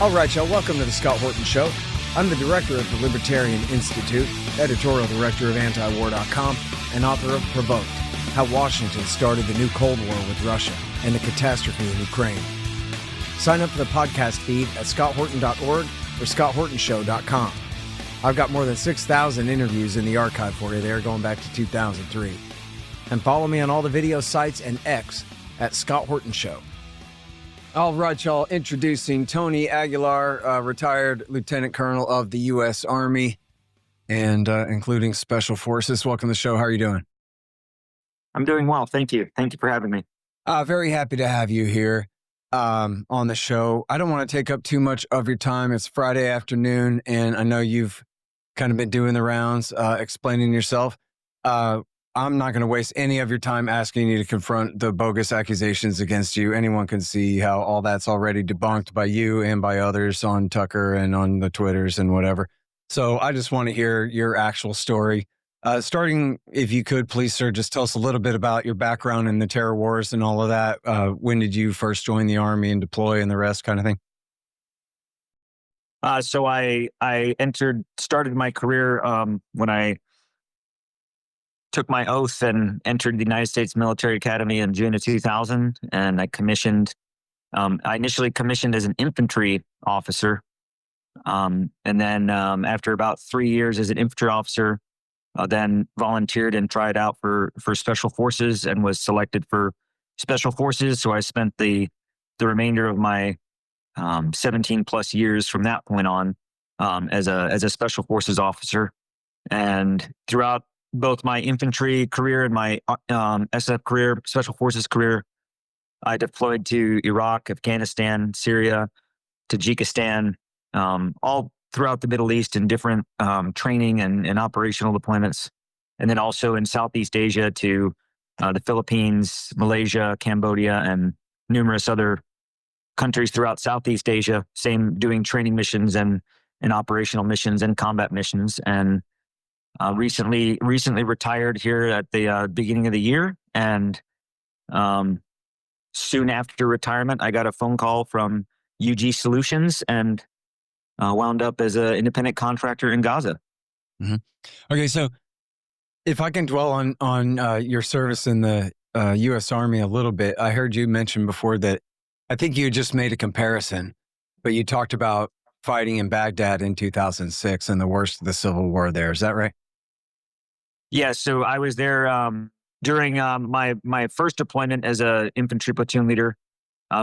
All right, y'all, welcome to the Scott Horton Show. I'm the director of the Libertarian Institute, editorial director of antiwar.com, and author of Provoked, How Washington Started the New Cold War with Russia and the Catastrophe in Ukraine. Sign up for the podcast feed at scotthorton.org or scotthortonshow.com. I've got more than 6,000 interviews in the archive for you there going back to 2003. And follow me on all the video sites and X at Scott Horton Show. All right, y'all, introducing Tony Aguilar, retired lieutenant colonel of the U.S. Army and including Special Forces. Welcome to the show. How are you doing? I'm doing well. Thank you. Thank you for having me. Very happy to have you here on the show. I don't want to take up too much of your time. It's Friday afternoon, and I know you've kind of been doing the rounds, explaining yourself. I'm not going to waste any of your time asking you to confront the bogus accusations against you. Anyone can see how all that's already debunked by you and by others on Tucker and on the Twitters and whatever. So I just want to hear your actual story. Starting, if you could, please, sir, just tell us a little bit about your background in the terror wars and all of that. When did you first join the Army and deploy and the rest kind of thing? So I started my career when I took my oath and entered the United States Military Academy in June of 2000. And I initially commissioned as an infantry officer. And then after about 3 years as an infantry officer, then volunteered and tried out for Special Forces and was selected for Special Forces. So I spent the remainder of my 17 plus years from that point on as a Special Forces officer. And throughout both my infantry career and my SF career, Special Forces career, I deployed to Iraq, Afghanistan, Syria, Tajikistan, all throughout the Middle East in different training and operational deployments. And then also in Southeast Asia to the Philippines, Malaysia, Cambodia, and numerous other countries throughout Southeast Asia, same doing training missions and operational missions and combat missions. And recently retired here at the beginning of the year. And soon after retirement, I got a phone call from UG Solutions and wound up as an independent contractor in Gaza. Mm-hmm. Okay, so if I can dwell on your service in the U.S. Army a little bit, I heard you mention before that I think you just made a comparison, but you talked about fighting in Baghdad in 2006 and the worst of the civil war there. Is that right? Yeah, so I was there during my first deployment as an infantry platoon leader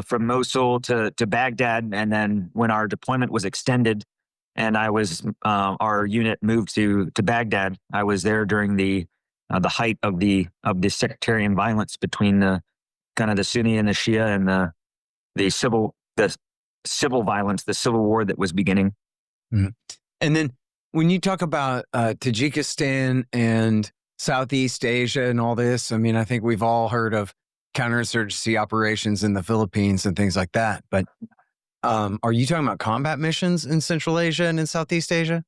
from Mosul to Baghdad, and then when our deployment was extended, and our unit moved to Baghdad, I was there during the height of the sectarian violence between the Sunni and the Shia and the civil violence, the civil war that was beginning. Mm-hmm. And then when you talk about Tajikistan and Southeast Asia and all this, I mean, I think we've all heard of counterinsurgency operations in the Philippines and things like that. But are you talking about combat missions in Central Asia and in Southeast Asia,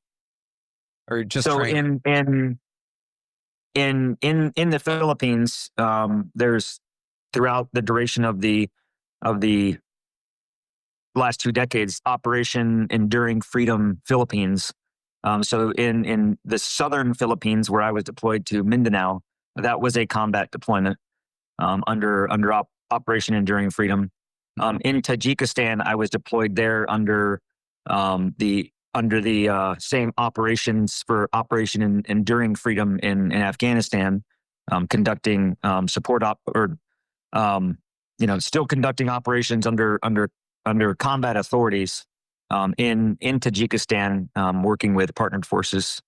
or just so training? in the Philippines? There's throughout the duration of the last 2 decades, Operation Enduring Freedom Philippines. So in the southern Philippines, where I was deployed to Mindanao, that was a combat deployment under Operation Enduring Freedom. In Tajikistan, I was deployed there under the same operations for Operation Enduring Freedom in Afghanistan, conducting still conducting operations under combat authorities. In Tajikistan, working with partnered forces.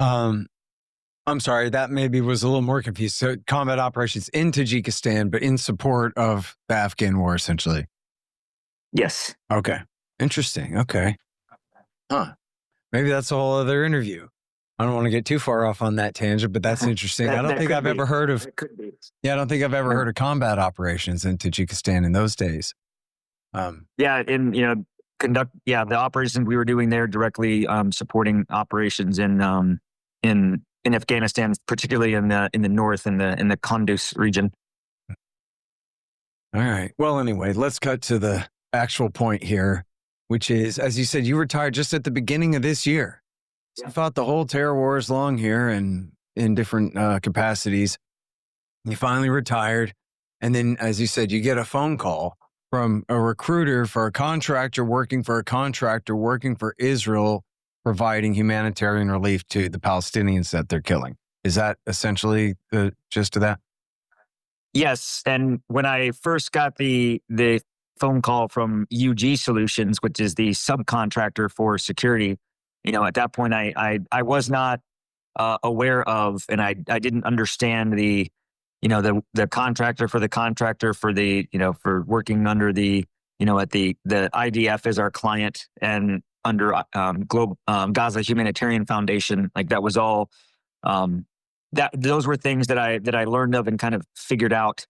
I'm sorry, that maybe was a little more confused. So combat operations in Tajikistan, but in support of the Afghan war, essentially. Yes. Okay. Interesting. Okay. Huh. Maybe that's a whole other interview. I don't want to get too far off on that tangent, but that's interesting. I don't think I've ever heard of. Yeah, I don't think I've ever heard of combat operations in Tajikistan in those days. The operations we were doing there directly supporting operations in Afghanistan, particularly in the north in the Kunduz region. All right. Well, anyway, let's cut to the actual point here, which is, as you said, you retired just at the beginning of this year. So you fought the whole terror wars long here and in different capacities. You finally retired. And then, as you said, you get a phone call from a recruiter for a contractor working for Israel, providing humanitarian relief to the Palestinians that they're killing. Is that essentially the gist of that? Yes. And when I first got the phone call from UG Solutions, which is the subcontractor for security, at that point I was not aware of, and I didn't understand the contractor for the for working under the at the IDF as our client and under Gaza Humanitarian Foundation. Like that was all those were things that I learned of and kind of figured out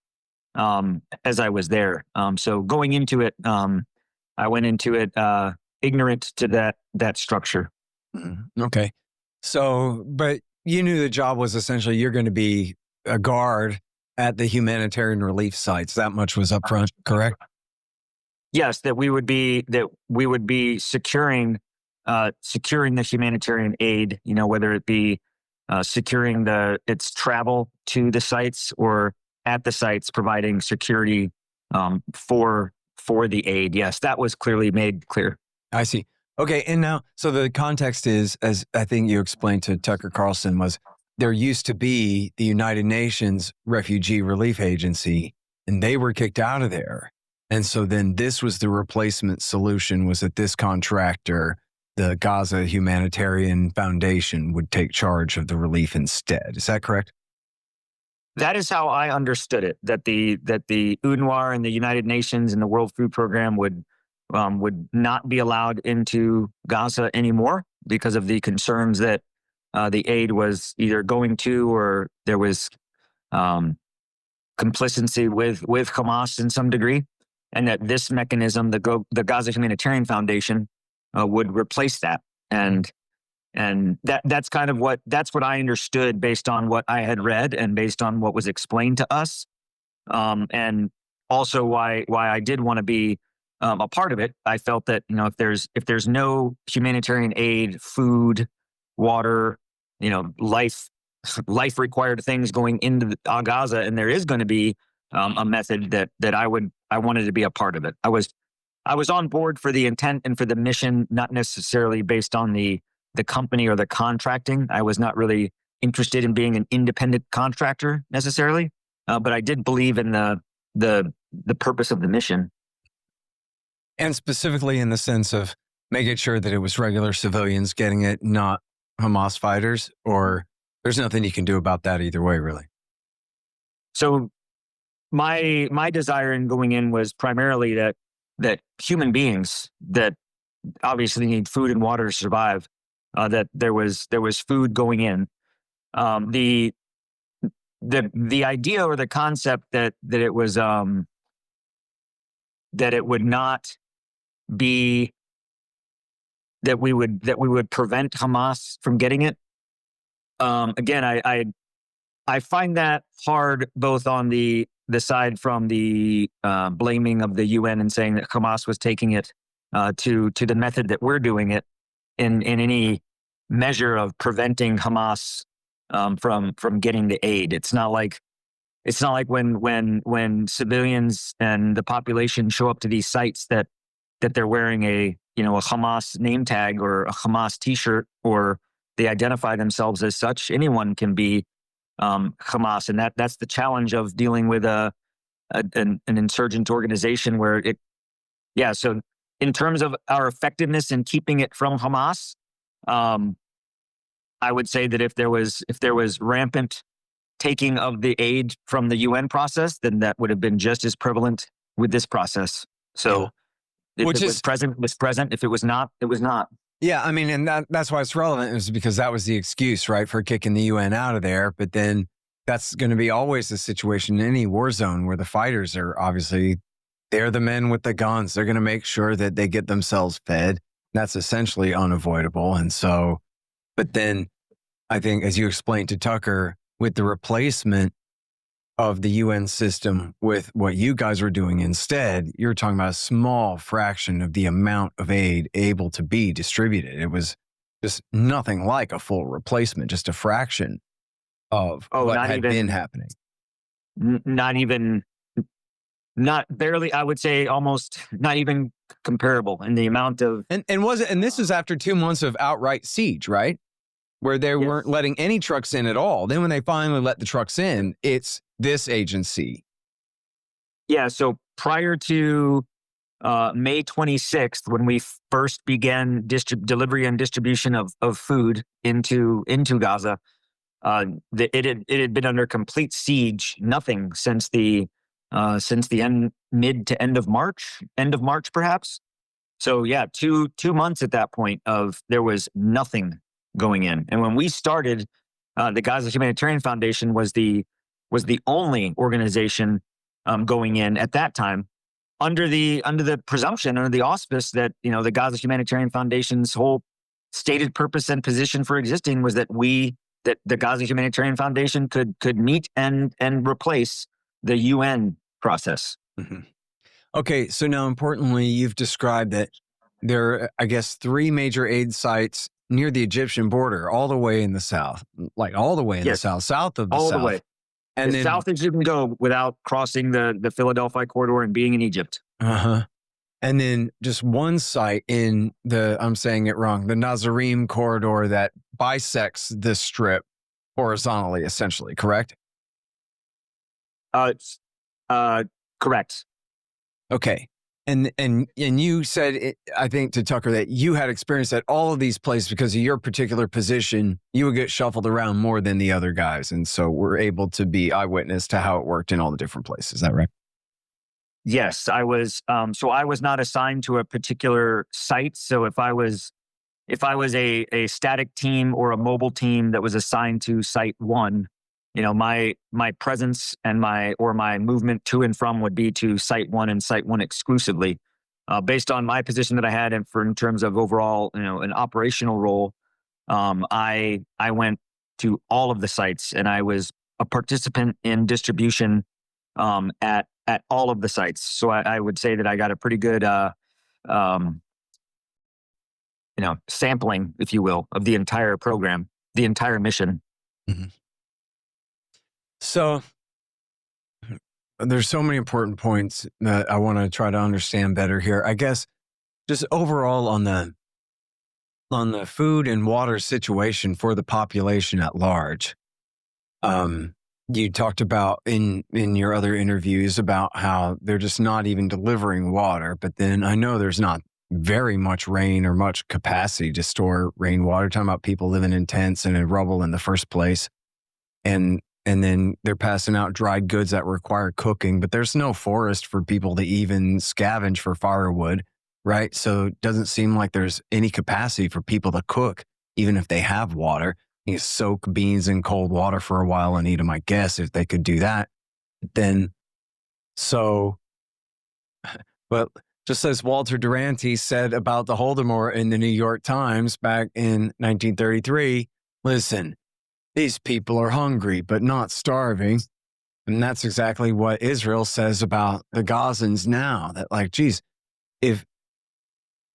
as I was there. So going into it, I went into it ignorant to that structure. Okay. So, but you knew the job was essentially you're going to be a guard at the humanitarian relief sites. That much was upfront, correct? Yes, that we would be securing the humanitarian aid. Whether it be securing its travel to the sites or at the sites, providing security for the aid. Yes, that was clearly made clear. I see. Okay, and now, so the context is, as I think you explained to Tucker Carlson, was there used to be the United Nations Refugee Relief Agency, and they were kicked out of there. And so then this was the replacement solution, was that this contractor, the Gaza Humanitarian Foundation, would take charge of the relief instead. Is that correct? That is how I understood it. That the UNRWA and the United Nations and the World Food Program would not be allowed into Gaza anymore because of the concerns that the aid was either going to, or there was complicity with Hamas in some degree, and that this mechanism, the Gaza Humanitarian Foundation, would replace that. And that's kind of what I understood based on what I had read and based on what was explained to us, and also why I did want to be a part of it. I felt that if there's no humanitarian aid, food, water, life required things going into Gaza, and there is going to be a method that I wanted to be a part of it. I was on board for the intent and for the mission, not necessarily based on the company or the contracting. I was not really interested in being an independent contractor necessarily, but I did believe in the purpose of the mission. And specifically in the sense of making sure that it was regular civilians getting it, not Hamas fighters, or there's nothing you can do about that either way, really. So my desire in going in was primarily that human beings that obviously need food and water to survive, that there was food going in. The idea or the concept that it was that it would not be that we would prevent Hamas from getting it. Again, I find that hard, both on the side from the blaming of the UN and saying that Hamas was taking it to the method that we're doing it in any measure of preventing Hamas from getting the aid. It's not like when civilians and the population show up to these sites that they're wearing a Hamas name tag or a Hamas T-shirt, or they identify themselves as such. Anyone can be Hamas, and that's the challenge of dealing with an insurgent organization where it. Yeah, so in terms of our effectiveness in keeping it from Hamas, I would say that if there was rampant taking of the aid from the UN process, then that would have been just as prevalent with this process. So if it was present, it was present. If it was not, it was not. Yeah, I mean, and that's why it's relevant, is because that was the excuse, right, for kicking the UN out of there. But then that's going to be always the situation in any war zone where the fighters are obviously, they're the men with the guns. They're going to make sure that they get themselves fed. That's essentially unavoidable. And so, but then I think, as you explained to Tucker, with the replacement, of the UN system with what you guys were doing instead, you're talking about a small fraction of the amount of aid able to be distributed. It was just nothing like a full replacement, just a fraction of what had been happening. Not barely, I would say almost not even comparable in the amount of. And this was after 2 months of outright siege, right? Where they weren't letting any trucks in at all. Then when they finally let the trucks in, it's this agency. Yeah. So prior to May 26th, when we first began delivery and distribution of food into Gaza, it had been under complete siege. Nothing since the mid to end of March perhaps. So yeah, two months at that point of there was nothing going in. And when we started, the Gaza Humanitarian Foundation was the only organization going in at that time, under the presumption, under the auspice that the Gaza Humanitarian Foundation's whole stated purpose and position for existing was that the Gaza Humanitarian Foundation could meet and replace the UN process. Mm-hmm. Okay, so now importantly, you've described that there are, I guess, 3 major aid sites near the Egyptian border, all the way in the south, like all the way in the south of the all south. The way. And as south as you can go without crossing the Philadelphia corridor and being in Egypt. Uh-huh. And then just one site in I'm saying it wrong, the Nazarene corridor that bisects the strip horizontally, essentially, correct? Correct. Okay. And you said, I think to Tucker, that you had experience at all of these places because of your particular position. You would get shuffled around more than the other guys. And so we're able to be eyewitness to how it worked in all the different places. Is that right? Yes, I was. So I was not assigned to a particular site. So if I was a static team or a mobile team that was assigned to site 1, my presence and my movement to and from would be to site 1 and site 1 exclusively, based on my position that I had, and in terms of overall, an operational role. I went to all of the sites, and I was a participant in distribution at all of the sites. So I would say that I got a pretty good, sampling, if you will, of the entire program, the entire mission. Mm-hmm. So there's so many important points that I want to try to understand better here. I guess just overall on the food and water situation for the population at large. You talked about in your other interviews about how they're just not even delivering water, but then I know there's not very much rain or much capacity to store rainwater. Talking about people living in tents and in rubble in the first place. And then they're passing out dried goods that require cooking, but there's no forest for people to even scavenge for firewood, right? So it doesn't seem like there's any capacity for people to cook, even if they have water. You soak beans in cold water for a while and eat them, I guess, if they could do that. Then, but just as Walter Duranty said about the Holodomor in the New York Times back in 1933, listen, these people are hungry, but not starving. And that's exactly what Israel says about the Gazans now. That like, geez, if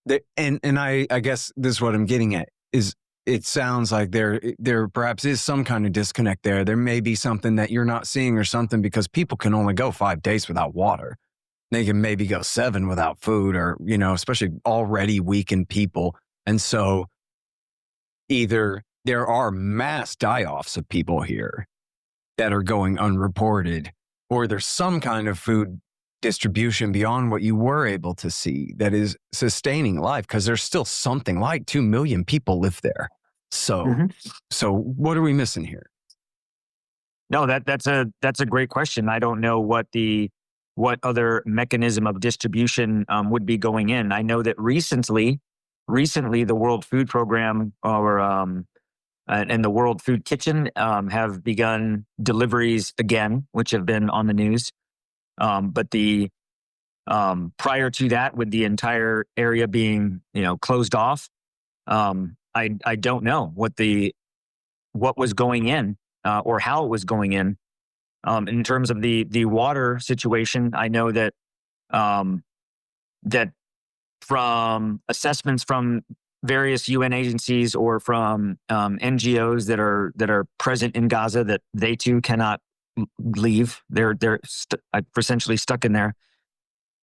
they, and I guess this is what I'm getting at is it sounds like there perhaps is some kind of disconnect there. There may be something that you're not seeing or something because people can only go 5 days without water. They can maybe go 7 without food or, especially already weakened people. And so either there are mass die-offs of people here that are going unreported, or there's some kind of food distribution beyond what you were able to see that is sustaining life, because there's still something like 2 million people live there. So, So what are we missing here? No, that's a great question. I don't know what other mechanism of distribution would be going in. I know that recently the World Food Program and the World Food Kitchen have begun deliveries again, which have been on the news. But prior to that, with the entire area being closed off, I don't know what was going in or how it was going in. In terms of the water situation, I know that that from assessments from various UN agencies or from NGOs that are present in Gaza, that they too cannot leave. They're essentially stuck in there.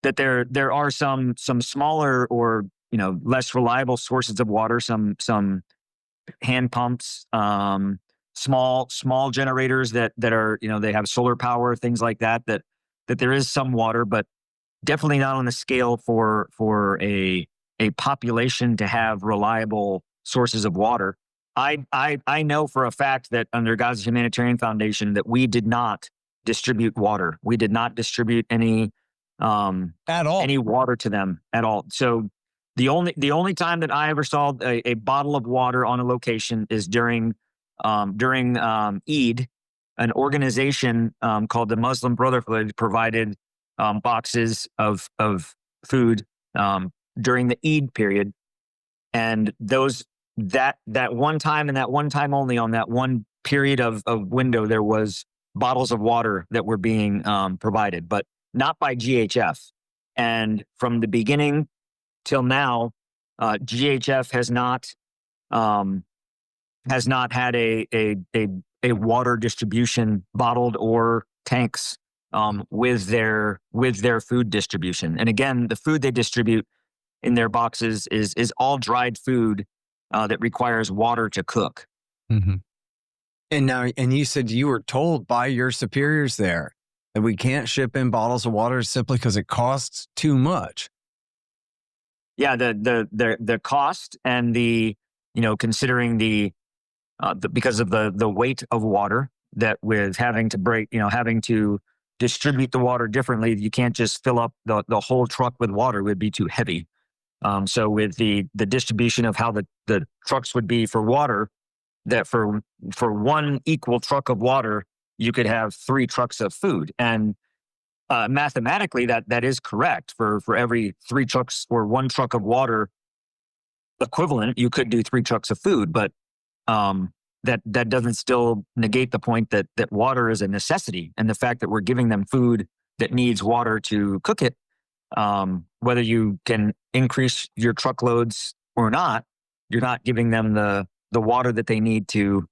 That there are some smaller or less reliable sources of water, some hand pumps, small generators that are they have solar power, things like that. That there is some water, but definitely not on the scale for a population to have reliable sources of water. I know for a fact that under Gaza Humanitarian Foundation that we did not distribute water. We did not distribute any at all, any water to them at all. So the only time that I ever saw a bottle of water on a location is during Eid. An organization called the Muslim Brotherhood provided boxes of food during the Eid period, and that one time and that one time only, on that one period of window, there was bottles of water that were being provided, but not by GHF. And from the beginning till now, GHF has not had a water distribution, bottled or tanks, with their food distribution. And again, the food they distribute in their boxes is all dried food that requires water to cook. Mm-hmm. And you said you were told by your superiors there that we can't ship in bottles of water simply because it costs too much. Yeah, the cost and considering the because of the weight of water, that with having to distribute the water differently, you can't just fill up the whole truck with water. It would be too heavy. So with the distribution of how the trucks would be for water, that for one equal truck of water, you could have 3 trucks of food. And mathematically, that is correct. For every 3 trucks or 1 truck of water equivalent, you could do 3 trucks of food. But that doesn't still negate the point that water is a necessity, and the fact that we're giving them food that needs water to cook it, whether you can increase your truckloads or not, you're not giving them the water that they need to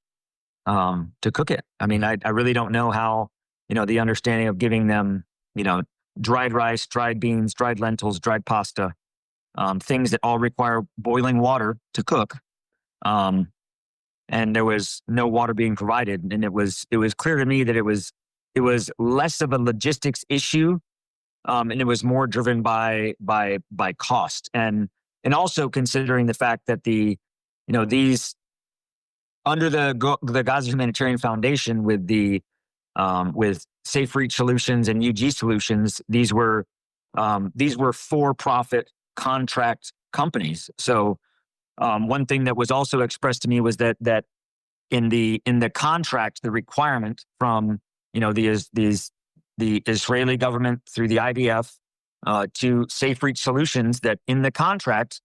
cook it. I mean, I really don't know how, the understanding of giving them, dried rice, dried beans, dried lentils, dried pasta, things that all require boiling water to cook. And there was no water being provided. And it was clear to me that it was less of a logistics issue. And it was more driven by cost. And also considering the fact that these under the Gaza Humanitarian Foundation with Safe Reach Solutions and UG Solutions, these were for-profit contract companies. So one thing that was also expressed to me was that in the contract, the requirement from the Israeli government through the IDF to Safe Reach Solutions, that in the contract,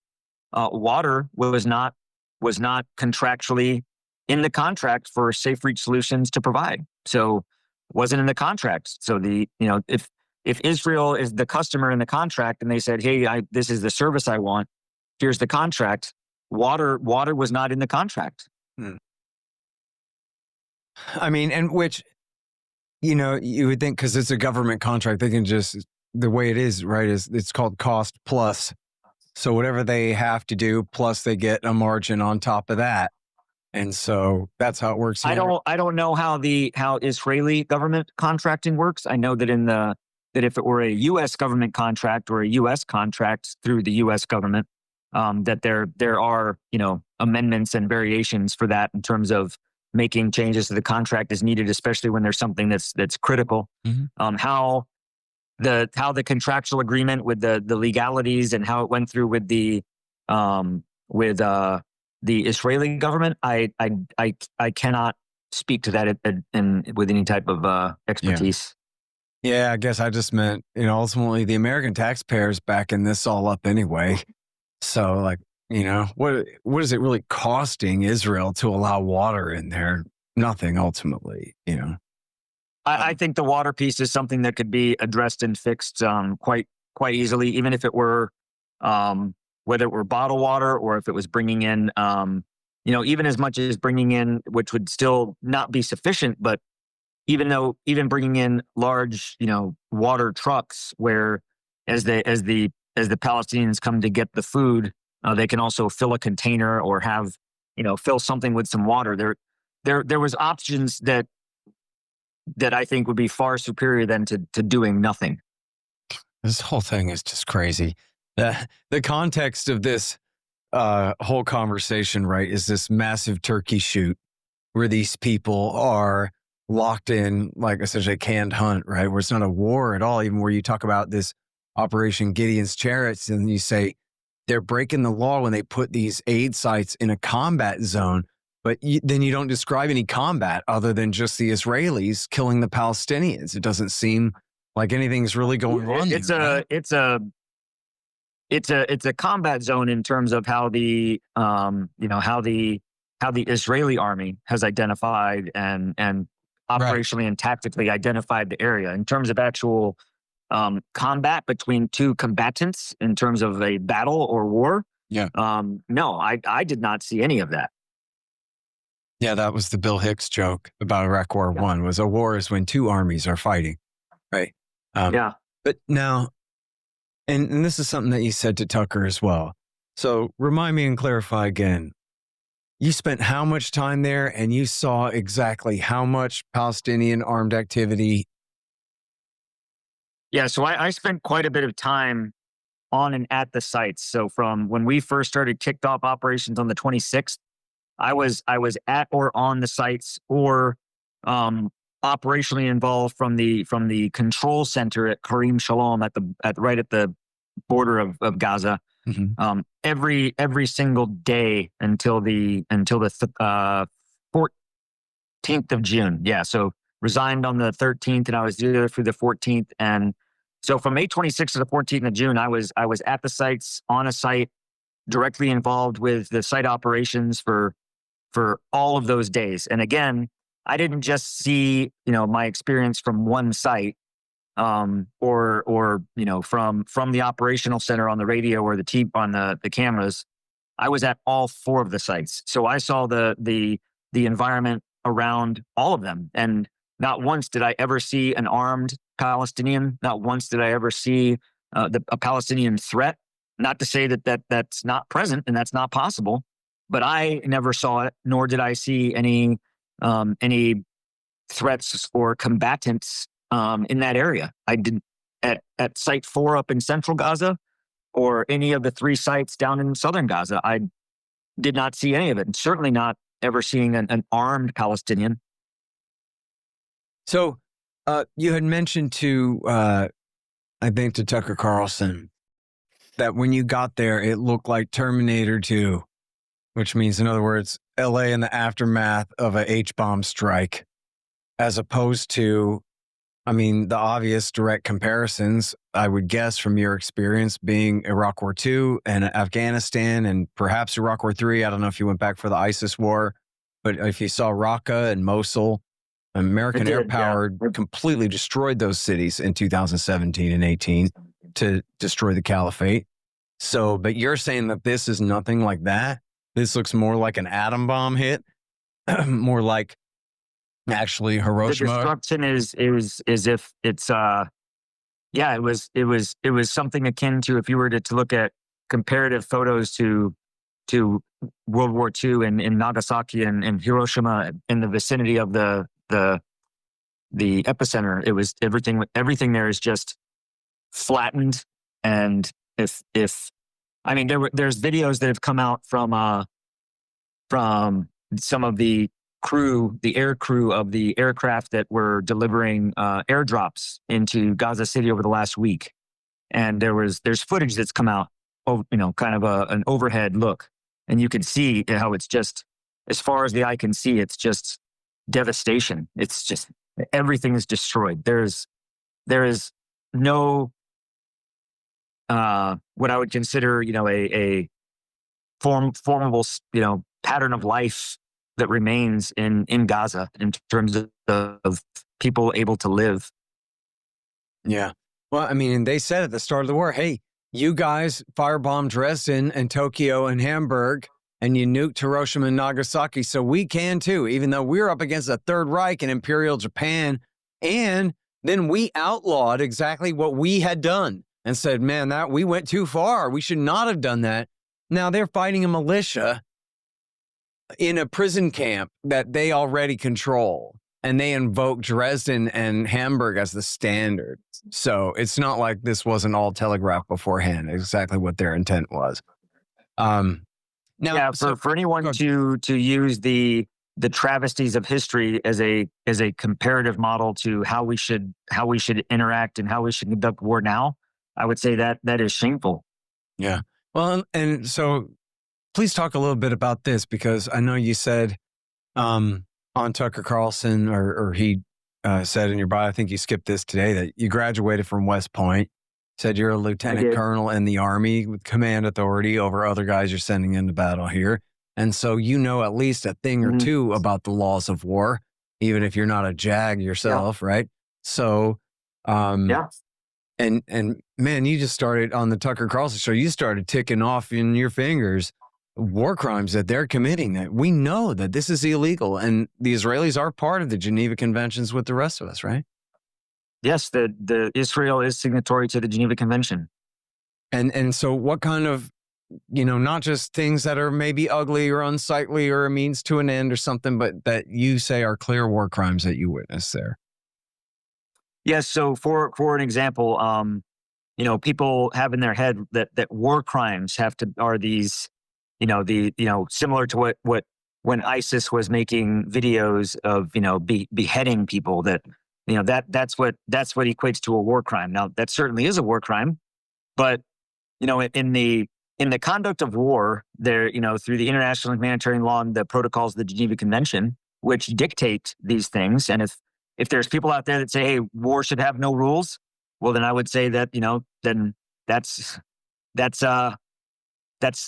water was not contractually in the contract for Safe Reach Solutions to provide. So it wasn't in the contract. So if Israel is the customer in the contract and they said, hey, this is the service I want, here's the contract, water was not in the contract. I mean, and which, you would think, because it's a government contract, they can just, the way it is, right, is it's called cost plus. So whatever they have to do, plus they get a margin on top of that. And so that's how it works here. I don't know how Israeli government contracting works. I know that that if it were a U.S. government contract or a U.S. contract through the U.S. government, that there are amendments and variations for that in terms of making changes to the contract as needed, especially when there's something that's critical. Mm-hmm. How the contractual agreement with the legalities and how it went through with the Israeli government, I cannot speak to that with any type of expertise. Yeah, I guess I just meant, ultimately the American taxpayers backing this all up anyway. So what is it really costing Israel to allow water in there? Nothing ultimately, I think the water piece is something that could be addressed and fixed quite easily, even if it were whether it were bottled water or if it was bringing in even as much as bringing in, which would still not be sufficient, but even bringing in large water trucks where as the Palestinians come to get the food, they can also fill a container or have fill something with some water. There was options that I think would be far superior than to doing nothing. This whole thing is just crazy. The context of this whole conversation, right, is this massive turkey shoot where these people are locked in, like essentially a canned hunt, right, where it's not a war at all, even where you talk about this Operation Gideon's Chariots and you say they're breaking the law when they put these aid sites in a combat zone. But then you don't describe any combat other than just the Israelis killing the Palestinians. It doesn't seem like anything's really going on. It's a combat zone in terms of how the Israeli army has identified and operationally and tactically identified the area. In terms of actual combat between two combatants, in terms of a battle or war, no, I did not see any of that. Yeah, that was the Bill Hicks joke about Iraq War I, was a war is when two armies are fighting, right? But now, and this is something that you said to Tucker as well. So remind me and clarify again. You spent how much time there and you saw exactly how much Palestinian armed activity? Yeah, so I spent quite a bit of time on and at the sites. So from when we first started kicked off operations on the 26th, I was at or on the sites or operationally involved from the control center at Karim Shalom right at the border of Gaza. Mm-hmm. Every single day until the 14th of June. Yeah, so resigned on the 13th and I was there through the 14th. And so from May 26th to the 14th of June, I was at the sites, on a site, directly involved with the site operations for all of those days. And again, I didn't just see, my experience from one site, or from the operational center on the radio or on the cameras. I was at all four of the sites. So I saw the environment around all of them. And not once did I ever see an armed Palestinian. Not once did I ever see a Palestinian threat. Not to say that's not present and that's not possible, but I never saw it, nor did I see any threats or combatants in that area. I didn't at Site 4 up in central Gaza or any of the three sites down in southern Gaza. I did not see any of it, and certainly not ever seeing an armed Palestinian. So you had mentioned I think to Tucker Carlson, that when you got there, it looked like Terminator II, which means, in other words, LA in the aftermath of a H-bomb strike, as opposed to, the obvious direct comparisons, I would guess from your experience being Iraq War II and Afghanistan and perhaps Iraq War III. I don't know if you went back for the ISIS war, but if you saw Raqqa and Mosul, American air power completely destroyed those cities in 2017 and 18 to destroy the caliphate. So, but you're saying that this is nothing like that? This looks more like an atom bomb hit, more like actually Hiroshima. The destruction is if it's it was something akin to, if you were to look at comparative photos to World War II in Nagasaki and Hiroshima in the vicinity of the epicenter. It was everything there is just flattened. And there's videos that have come out from some of the air crew of the aircraft that were delivering airdrops into Gaza City over the last week. And there's footage that's come out, kind of an overhead look. And you can see how it's just, as far as the eye can see, it's just devastation. It's just, everything is destroyed. There is no, what I would consider, a formable, pattern of life that remains in Gaza in terms of people able to live. Yeah. Well, I mean, and they said at the start of the war, hey, you guys firebombed Dresden and Tokyo and Hamburg, and you nuked Hiroshima and Nagasaki, so we can too, even though we're up against the Third Reich and Imperial Japan. And then we outlawed exactly what we had done and said, man, that we went too far. We should not have done that. Now they're fighting a militia in a prison camp that they already control. And they invoke Dresden and Hamburg as the standard. So it's not like this wasn't all telegraphed beforehand, exactly what their intent was. Now, yeah, for anyone to use the travesties of history as a comparative model to how we should interact and how we should conduct war now, I would say that is shameful. Yeah. Well, and so please talk a little bit about this, because I know you said on Tucker Carlson, or he said in your bio, I think you skipped this today, that you graduated from West Point, said you're a lieutenant colonel in the Army with command authority over other guys you're sending into battle here. And so you know at least a thing or two about the laws of war, even if you're not a JAG yourself, right? So, and man, you just started on the Tucker Carlson show, you started ticking off in your fingers war crimes that they're committing, that we know that this is illegal, and the Israelis are part of the Geneva Conventions with the rest of us, right? Yes, the Israel is signatory to the Geneva Convention. And so what kind of, not just things that are maybe ugly or unsightly or a means to an end or something, but that you say are clear war crimes that you witnessed there? Yes. So for an example, people have in their head that war crimes are these, similar to what when ISIS was making videos of, beheading people, that's what equates to a war crime. Now that certainly is a war crime, but, in the conduct of war there, through the international humanitarian law and the protocols of the Geneva Convention, which dictate these things. And if there's people out there that say, hey, war should have no rules, well, then I would say that, then that's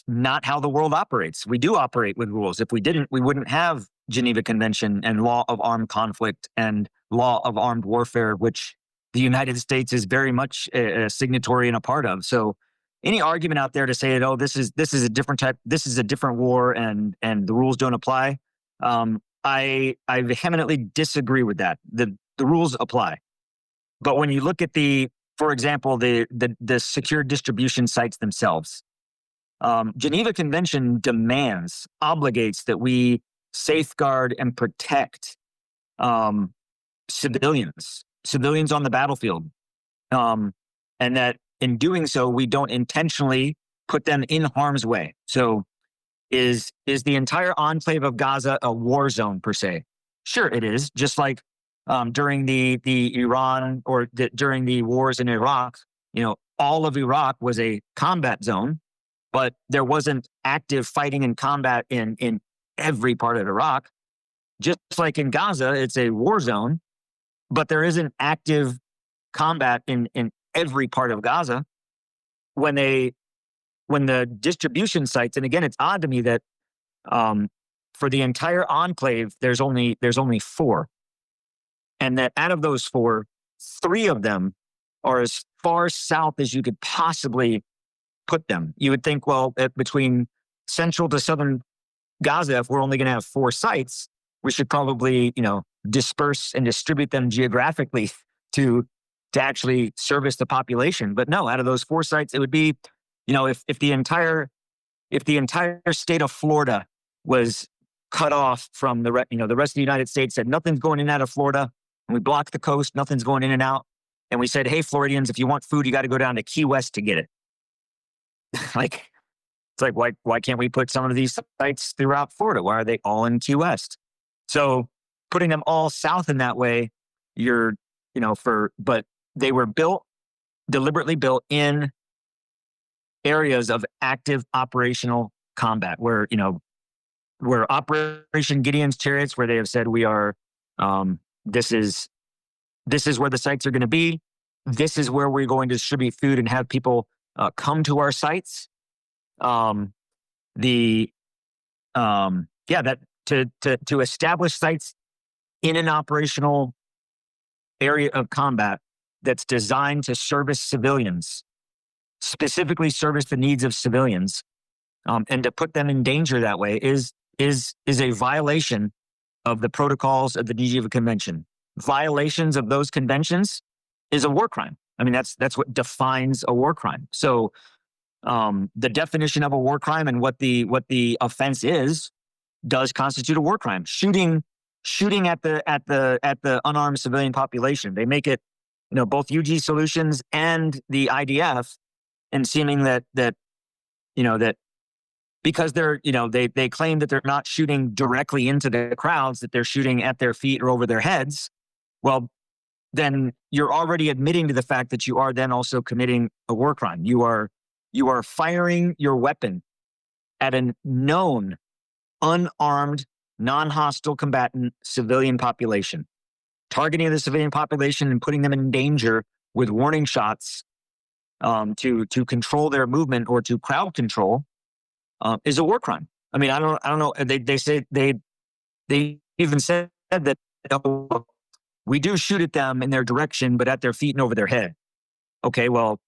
not how the world operates. We do operate with rules. If we didn't, we wouldn't have Geneva Convention and law of armed conflict and law of armed warfare, which the United States is very much a signatory and a part of. So any argument out there to say that, oh, this is a different type, this is a different war and the rules don't apply, I vehemently disagree with that. The rules apply. But when you look at for example, the secure distribution sites themselves, Geneva Convention obligates that we safeguard and protect civilians on the battlefield, and that in doing so, we don't intentionally put them in harm's way. So is the entire enclave of Gaza a war zone per se? Sure, it is. Just like during the Iran or during the wars in Iraq, all of Iraq was a combat zone, but there wasn't active fighting and combat in every part of Iraq. Just like in Gaza, it's a war zone, but there isn't active combat in every part of Gaza. When the distribution sites, and again, it's odd to me that for the entire enclave, there's only 4. And that out of those 4, 3 of them are as far south as you could possibly put them. You would think, well, between central to southern Gaza, if we're only going to have 4 sites, we should probably, disperse and distribute them geographically to actually service the population. But no, out of those 4 sites, it would be, if the entire state of Florida was cut off from the rest of the United States, said nothing's going in and out of Florida, and we blocked the coast, nothing's going in and out, and we said, hey, Floridians, if you want food, you got to go down to Key West to get it. It's like, why can't we put some of these sites throughout Florida? Why are they all in Key West? So putting them all south in that way, but they were deliberately built in areas of active operational combat where Operation Gideon's Chariots, where they have said we are, this is where the sites are going to be. This is where we're going to distribute food and have people come to our sites. That to establish sites in an operational area of combat that's designed to service civilians, specifically service the needs of civilians, and to put them in danger that way is a violation of the protocols of the Geneva Convention. Violations of those conventions is a war crime. I mean, that's what defines a war crime. So the definition of a war crime and what the offense is does constitute a war crime. Shooting at the unarmed civilian population. They make it, both UG Solutions and the IDF, and seeming that because they're, they claim that they're not shooting directly into the crowds, that they're shooting at their feet or over their heads. Well, then you're already admitting to the fact that you are then also committing a war crime. You are firing your weapon at a known, unarmed, non-hostile combatant civilian population, targeting the civilian population and putting them in danger with warning shots to control their movement or to crowd control is a war crime. I mean, I don't know. They say they even said that we do shoot at them in their direction, but at their feet and over their head. Okay, well,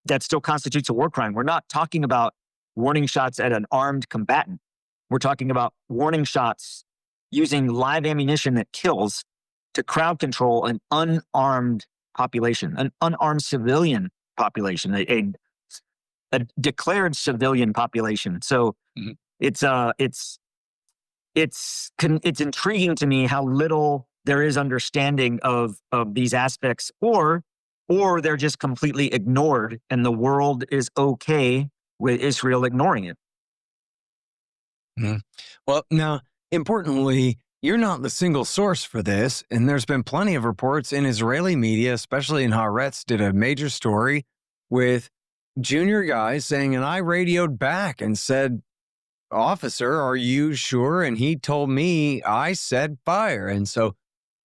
that still constitutes a war crime. We're not talking about warning shots at an armed combatant. We're talking about warning shots using live ammunition that kills to crowd control an unarmed population, an unarmed civilian population, a declared civilian population. So it's intriguing to me how little there is understanding of these aspects, or they're just completely ignored, and the world is okay with Israel ignoring it. Well, now, importantly, you're not the single source for this, and there's been plenty of reports in Israeli media, especially in Haaretz, did a major story with junior guys saying, and I radioed back and said, officer, are you sure? And he told me I said fire. And so,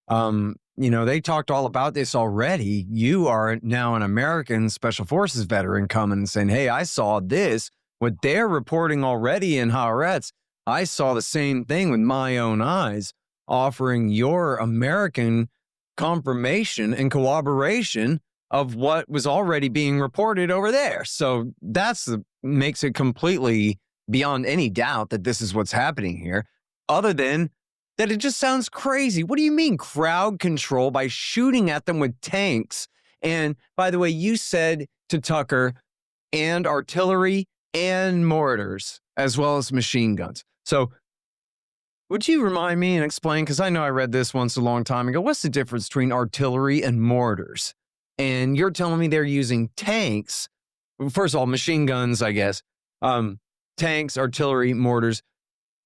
they talked all about this already. You are now an American Special Forces veteran coming and saying, hey, I saw this. What they're reporting already in Haaretz, I saw the same thing with my own eyes, offering your American confirmation and corroboration of what was already being reported over there. So makes it completely beyond any doubt that this is what's happening here, other than that it just sounds crazy. What do you mean crowd control by shooting at them with tanks? And by the way, you said to Tucker, and artillery and mortars, as well as machine guns. So would you remind me and explain, because I know I read this once a long time ago, what's the difference between artillery and mortars? And you're telling me they're using tanks. First of all, machine guns, I guess. Tanks, artillery, mortars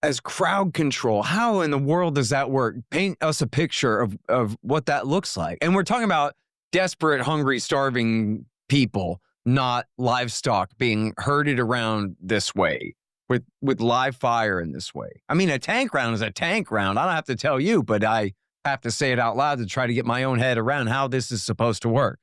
as crowd control. How in the world does that work? Paint us a picture of what that looks like. And we're talking about desperate, hungry, starving people, not livestock being herded around this way with live fire in this way. I mean, a tank round is a tank round. I don't have to tell you, but I have to say it out loud to try to get my own head around how this is supposed to work.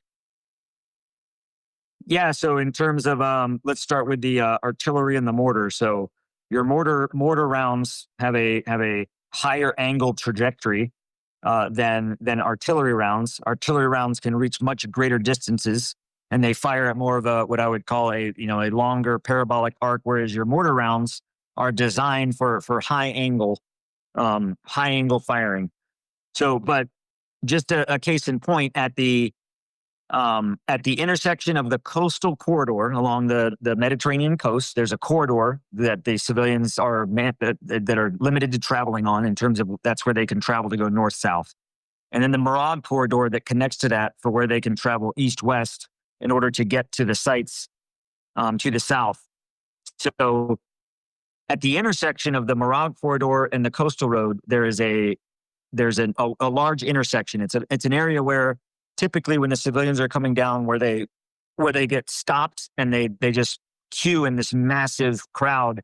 Yeah. So in terms of, let's start with the artillery and the mortar. So your mortar rounds have a higher angle trajectory than artillery rounds. Artillery rounds can reach much greater distances, and they fire at more of what I would call a longer parabolic arc, whereas your mortar rounds are designed for high angle firing. So, but just a case in point, at the intersection of the coastal corridor along the Mediterranean coast, there's a corridor that the civilians are that are limited to traveling on, in terms of that's where they can travel to go north-south. And then the Marab corridor that connects to that for where they can travel east-west in order to get to the sites to the south. So at the intersection of the Marab corridor and the coastal road, there's a large intersection. It's an area where typically when the civilians are coming down, where they get stopped and they just queue in this massive crowd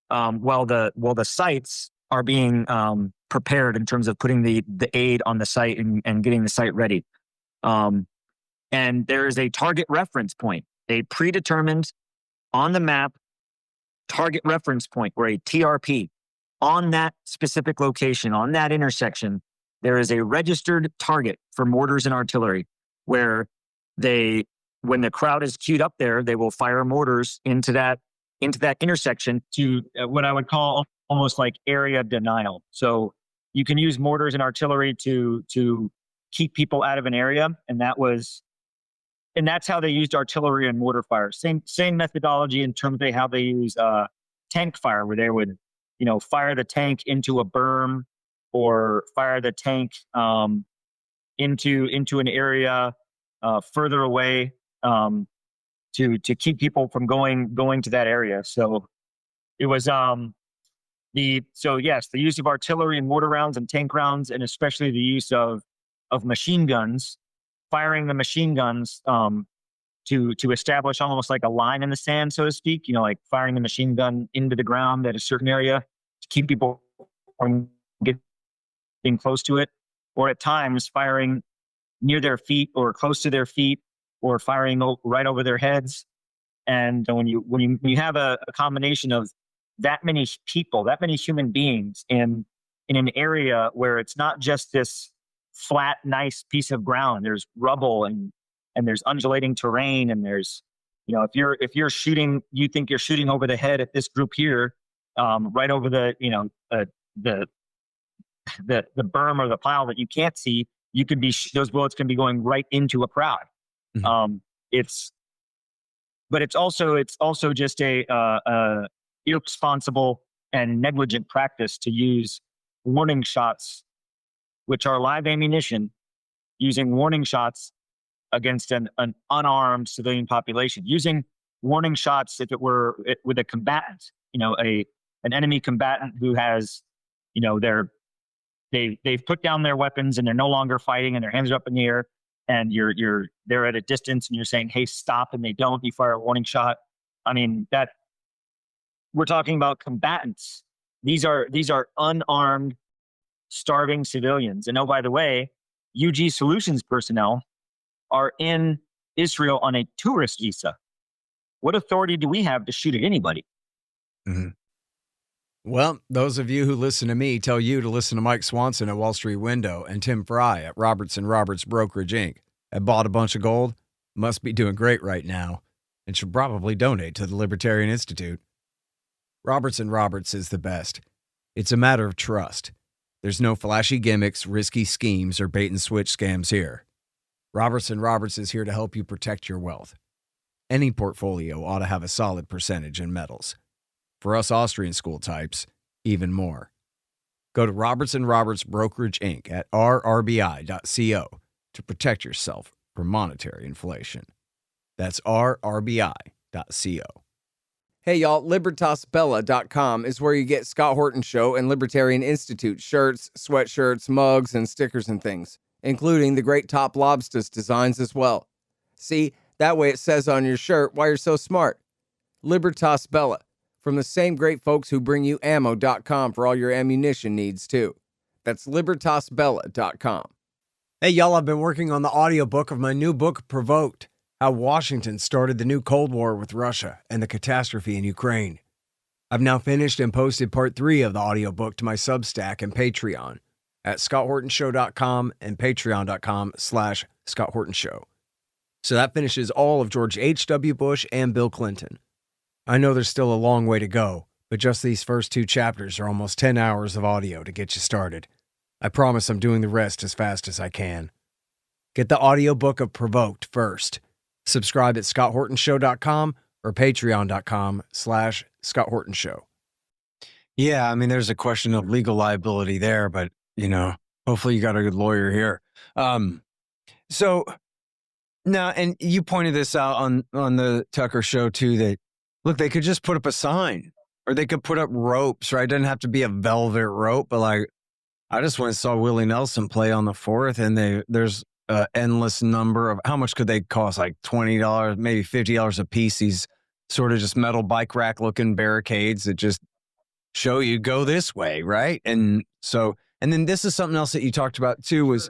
while the sites are being prepared in terms of putting the aid on the site and getting the site ready. And there is a target reference point, a predetermined on the map target reference point, or a TRP, on that specific location, on that intersection, there is a registered target for mortars and artillery where when the crowd is queued up there, they will fire mortars into that intersection to what I would call almost like area denial. So you can use mortars and artillery to keep people out of an area, and that's how they used artillery and mortar fire. Same methodology in terms of how they use tank fire, where they would, fire the tank into a berm or fire the tank into an area further away to keep people from going to that area. So it was the use of artillery and mortar rounds and tank rounds, and especially the use of machine guns, firing the machine guns to establish almost like a line in the sand, so to speak, like firing the machine gun into the ground at a certain area to keep people from getting close to it, or at times firing near their feet or close to their feet, or firing right over their heads. And when you have a combination of that many people, that many human beings in an area where it's not just this flat, nice piece of ground, there's rubble and there's undulating terrain, and there's, if you're shooting, you think you're shooting over the head at this group here, right over the berm or the pile that you can't see, those bullets can be going right into a crowd. Mm-hmm. It's also just a irresponsible and negligent practice to use warning shots, which are live ammunition, using warning shots against an unarmed civilian population. Using warning shots, if it were with a combatant, an enemy combatant who has, they've put down their weapons and they're no longer fighting and their hands are up in the air, and they're at a distance and you're saying, "Hey, stop," and they don't. You fire a warning shot. I mean, that we're talking about combatants. These are unarmed, starving civilians. And oh, by the way, UG Solutions personnel are in Israel on a tourist visa. What authority do we have to shoot at anybody? Mm-hmm. Well, those of you who listen to me tell you to listen to Mike Swanson at Wall Street Window and Tim Fry at Robertson Roberts Brokerage Inc. Have bought a bunch of gold, must be doing great right now, and should probably donate to the Libertarian Institute. Robertson Roberts is the best. It's a matter of trust. There's no flashy gimmicks, risky schemes, or bait-and-switch scams here. Robertson Roberts is here to help you protect your wealth. Any portfolio ought to have a solid percentage in metals. For us Austrian school types, even more. Go to Robertson Roberts Brokerage Inc. at rrbi.co to protect yourself from monetary inflation. That's rrbi.co. Hey y'all, LibertasBella.com is where you get Scott Horton Show and Libertarian Institute shirts, sweatshirts, mugs, and stickers and things, including the great Top Lobsters designs as well. See, that way it says on your shirt why you're so smart. Libertas Bella, from the same great folks who bring you ammo.com for all your ammunition needs too. That's LibertasBella.com. Hey y'all, I've been working on the audiobook of my new book, Provoked: How Washington Started the New Cold War with Russia and the Catastrophe in Ukraine. I've now finished and posted part 3 of the audiobook to my Substack and Patreon at scotthortonshow.com and patreon.com/scotthortonshow. So that finishes all of George H.W. Bush and Bill Clinton. I know there's still a long way to go, but just these first 2 chapters are almost 10 hours of audio to get you started. I promise I'm doing the rest as fast as I can. Get the audiobook of Provoked first. Subscribe at scotthortonshow.com or patreon.com/scotthortonshow. Yeah, I mean, there's a question of legal liability there, but, hopefully you got a good lawyer here. So now, and you pointed this out on the Tucker show too, that, look, they could just put up a sign or they could put up ropes, right? It doesn't have to be a velvet rope, but like, I just went and saw Willie Nelson play on the 4th, and there's an endless number of, how much could they cost? Like $20, maybe $50 a piece. These sort of just metal bike rack looking barricades that just show you go this way, right? And then this is something else that you talked about too, was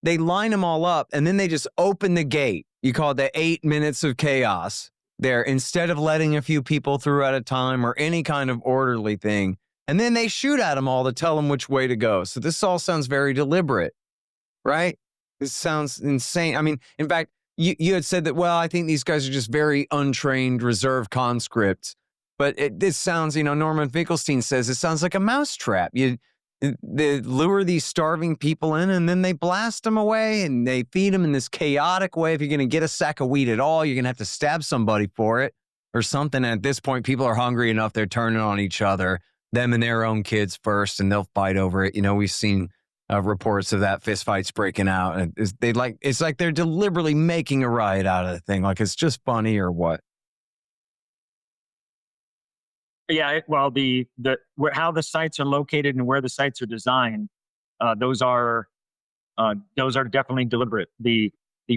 they line them all up and then they just open the gate. You call it the 8 minutes of chaos there. Instead of letting a few people through at a time or any kind of orderly thing, And then they shoot at them all to tell them which way to go. So this all sounds very deliberate, right? This sounds insane. I mean, in fact, you had said that, well, I think these guys are just very untrained, reserve conscripts. But this sounds, Norman Finkelstein says it sounds like a mousetrap. They lure these starving people in, and then they blast them away, and they feed them in this chaotic way. If you're going to get a sack of wheat at all, you're going to have to stab somebody for it or something. And at this point, people are hungry enough, they're turning on each other, them and their own kids first, and they'll fight over it. We've seen reports of that, fistfights breaking out. And it's like they're deliberately making a riot out of the thing. Like it's just funny or what? Yeah, well, how the sites are located and where the sites are designed, those are definitely deliberate. The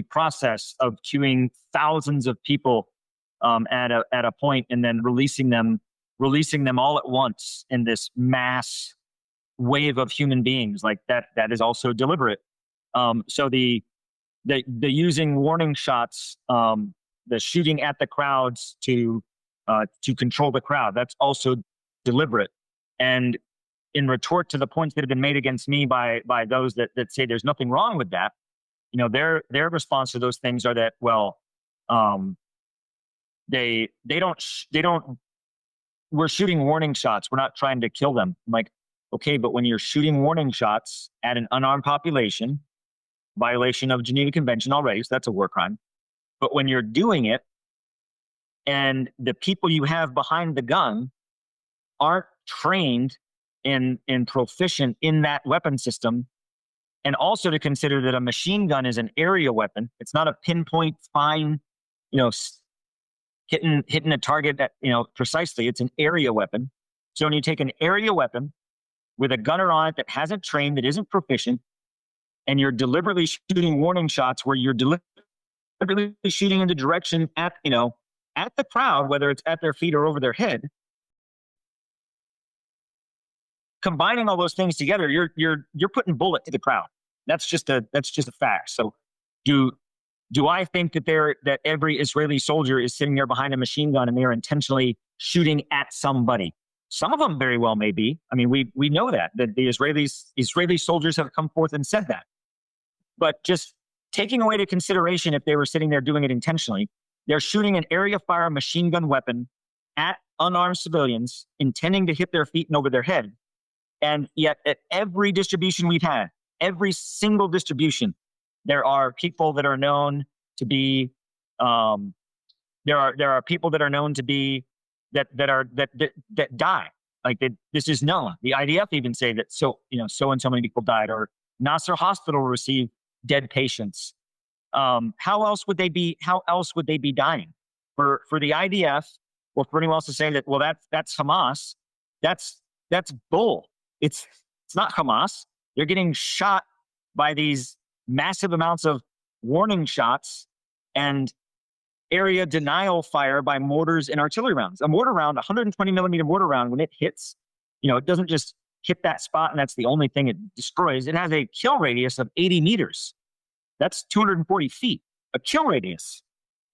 process of queuing thousands of people at a point and then releasing them all at once in this mass wave of human beings, like that is also deliberate. So the using warning shots, the shooting at the crowds to control the crowd, that's also deliberate. And in retort to the points that have been made against me by those that say there's nothing wrong with that, their response to those things are that, well, they don't. We're shooting warning shots. We're not trying to kill them. I'm like, okay, but when you're shooting warning shots at an unarmed population, violation of Geneva Convention already, so that's a war crime. But when you're doing it, and the people you have behind the gun aren't trained and proficient in that weapon system, and also to consider that a machine gun is an area weapon. It's not a pinpoint, fine, hitting a target that, precisely. It's an area weapon. So when you take an area weapon with a gunner on it that hasn't trained, that isn't proficient, and you're deliberately shooting warning shots where you're deliberately shooting in the direction at the crowd, whether it's at their feet or over their head, combining all those things together, you're putting bullet to the crowd. That's just a fact. So do I think that every Israeli soldier is sitting there behind a machine gun and they're intentionally shooting at somebody? Some of them very well may be. I mean, we know that the Israeli soldiers have come forth and said that. But just taking away to consideration if they were sitting there doing it intentionally, they're shooting an area fire machine gun weapon at unarmed civilians, intending to hit their feet and over their head. And yet at every distribution we've had, every single distribution, there are people that are known to be, there are people that are known to be, that die. Like this is known. The IDF even say that so and so many people died, or Nasser Hospital received dead patients. How else would they be dying? For the IDF, or for anyone else to say that, well, that's Hamas, that's bull. It's not Hamas. They're getting shot by these massive amounts of warning shots and area denial fire by mortars and artillery rounds. A mortar round, 120 millimeter mortar round, when it hits, it doesn't just hit that spot and that's the only thing it destroys. It has a kill radius of 80 meters. That's 240 feet, a kill radius.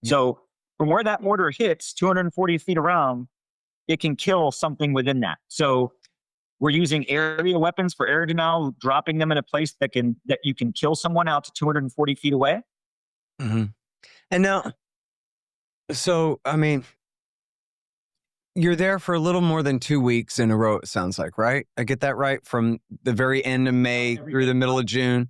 Yeah. So from where that mortar hits, 240 feet around, it can kill something within that. So we're using area weapons for air denial, dropping them in a place that you can kill someone out to 240 feet away. Mm-hmm. And now, so, I mean, you're there for a little more than 2 weeks in a row, it sounds like, right? I get that right? From the very end of May through the middle of June.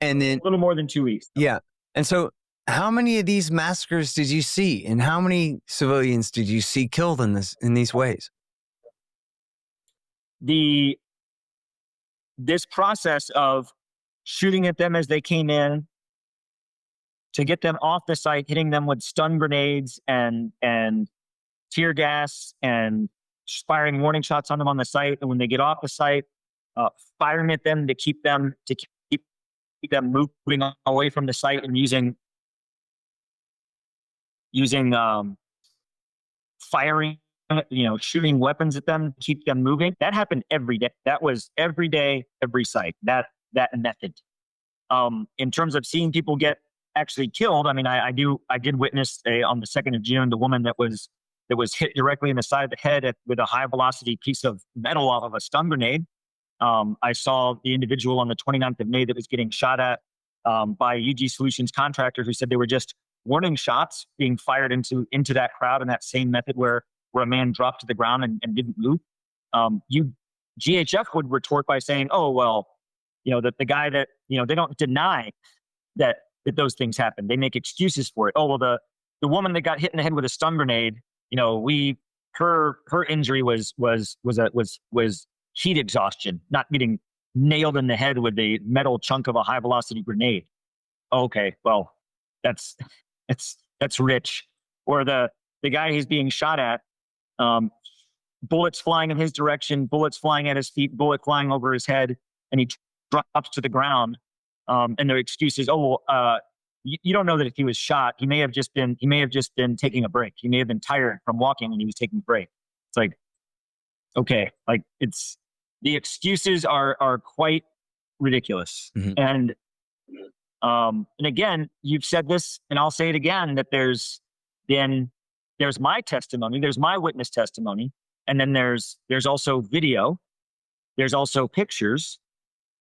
And then a little more than 2 weeks. Yeah. And so how many of these massacres did you see? And how many civilians did you see killed in these ways? This process of shooting at them as they came in, to get them off the site, hitting them with stun grenades and tear gas and firing warning shots on them on the site. And when they get off the site, firing at them to keep them moving away from the site, and using firing, shooting weapons at them to keep them moving. That happened every day. That was every day, every site, that method. In terms of seeing people get actually killed, I mean, I did witness on the 2nd of June, the woman that was that was hit directly in the side of the head with a high velocity piece of metal off of a stun grenade. I saw the individual on the 29th of May that was getting shot at by UG Solutions contractor who said they were just warning shots being fired into that crowd in that same method where a man dropped to the ground and didn't move. GHF would retort by saying, oh, well, the guy that, they don't deny that those things happen. They make excuses for it. Oh, well, the woman that got hit in the head with a stun grenade, her injury was heat exhaustion, not getting nailed in the head with a metal chunk of a high velocity grenade. Okay, well, that's rich. Or the guy he's being shot at, bullets flying in his direction, bullets flying at his feet, bullet flying over his head, and he drops to the ground. And their excuse is, oh, well, you don't know that if he was shot, he may have just been taking a break. He may have been tired from walking and he was taking a break. It's like, okay, like the excuses are quite ridiculous. Mm-hmm. And again, you've said this, and I'll say it again, that there's my testimony, there's my witness testimony, and then there's also video, there's also pictures,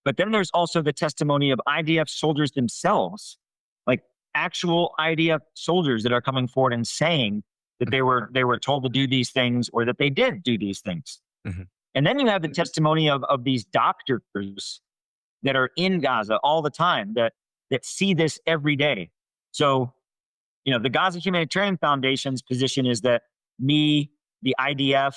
but then there's also the testimony of IDF soldiers themselves, like actual IDF soldiers that are coming forward and saying that they were told to do these things or that they did do these things. Mm-hmm. And then you have the testimony of these doctors that are in Gaza all the time that see this every day. So, the Gaza Humanitarian Foundation's position is that me, the IDF,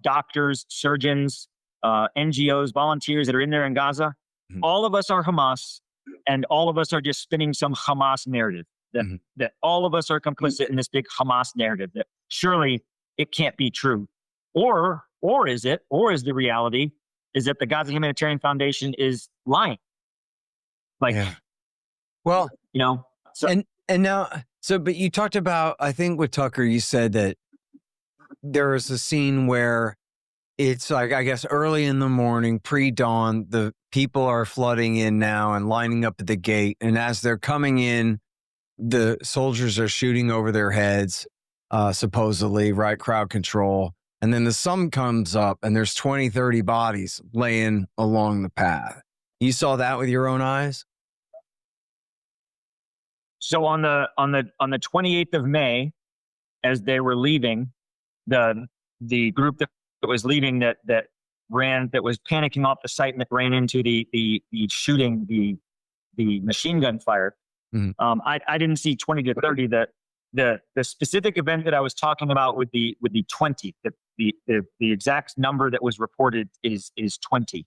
doctors, surgeons, NGOs, volunteers that are in there in Gaza, mm-hmm. all of us are Hamas, and all of us are just spinning some Hamas narrative. That all of us are complicit in this big Hamas narrative. That surely it can't be true, or is it? Or is the reality is that the Gaza Humanitarian Foundation is lying? Like, yeah. Well, So, and now, but you talked about, I think with Tucker, you said that there was a scene where it's like, I guess, early in the morning, pre-dawn, the people are flooding in now and lining up at the gate. And as they're coming in, the soldiers are shooting over their heads, supposedly, right? Crowd control. And then the sun comes up and there's 20, 30 bodies laying along the path. You saw that with your own eyes? So on the 28th of May, as they were leaving, the group that was leaving that was panicking off the site and that ran into the shooting, the machine gun fire. Mm-hmm. I didn't see 20 to 30. The specific event that I was talking about with the 20, the exact number that was reported is 20.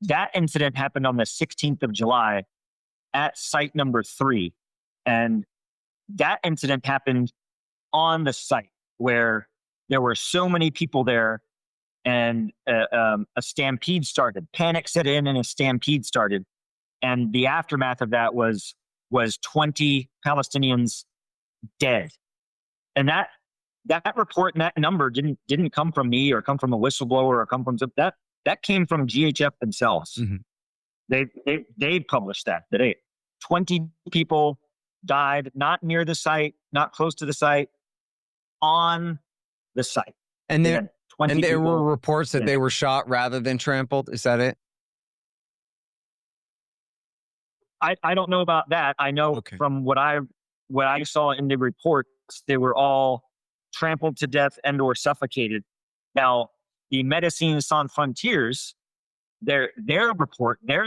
That incident happened on the 16th of July at site number 3. And that incident happened on the site where there were so many people there, and a stampede started. Panic set in and a stampede started. And the aftermath of that was 20 Palestinians dead. And that report and that number didn't come from me or come from a whistleblower or come from that came from GHF themselves. Mm-hmm. They published that 20 people died, not near the site, not close to the site, on the site. And there were reports that they were shot rather than trampled. Is that it? I don't know about that. I know from what I saw in the reports, they were all trampled to death and or suffocated. Now, the Médecins Sans Frontières, their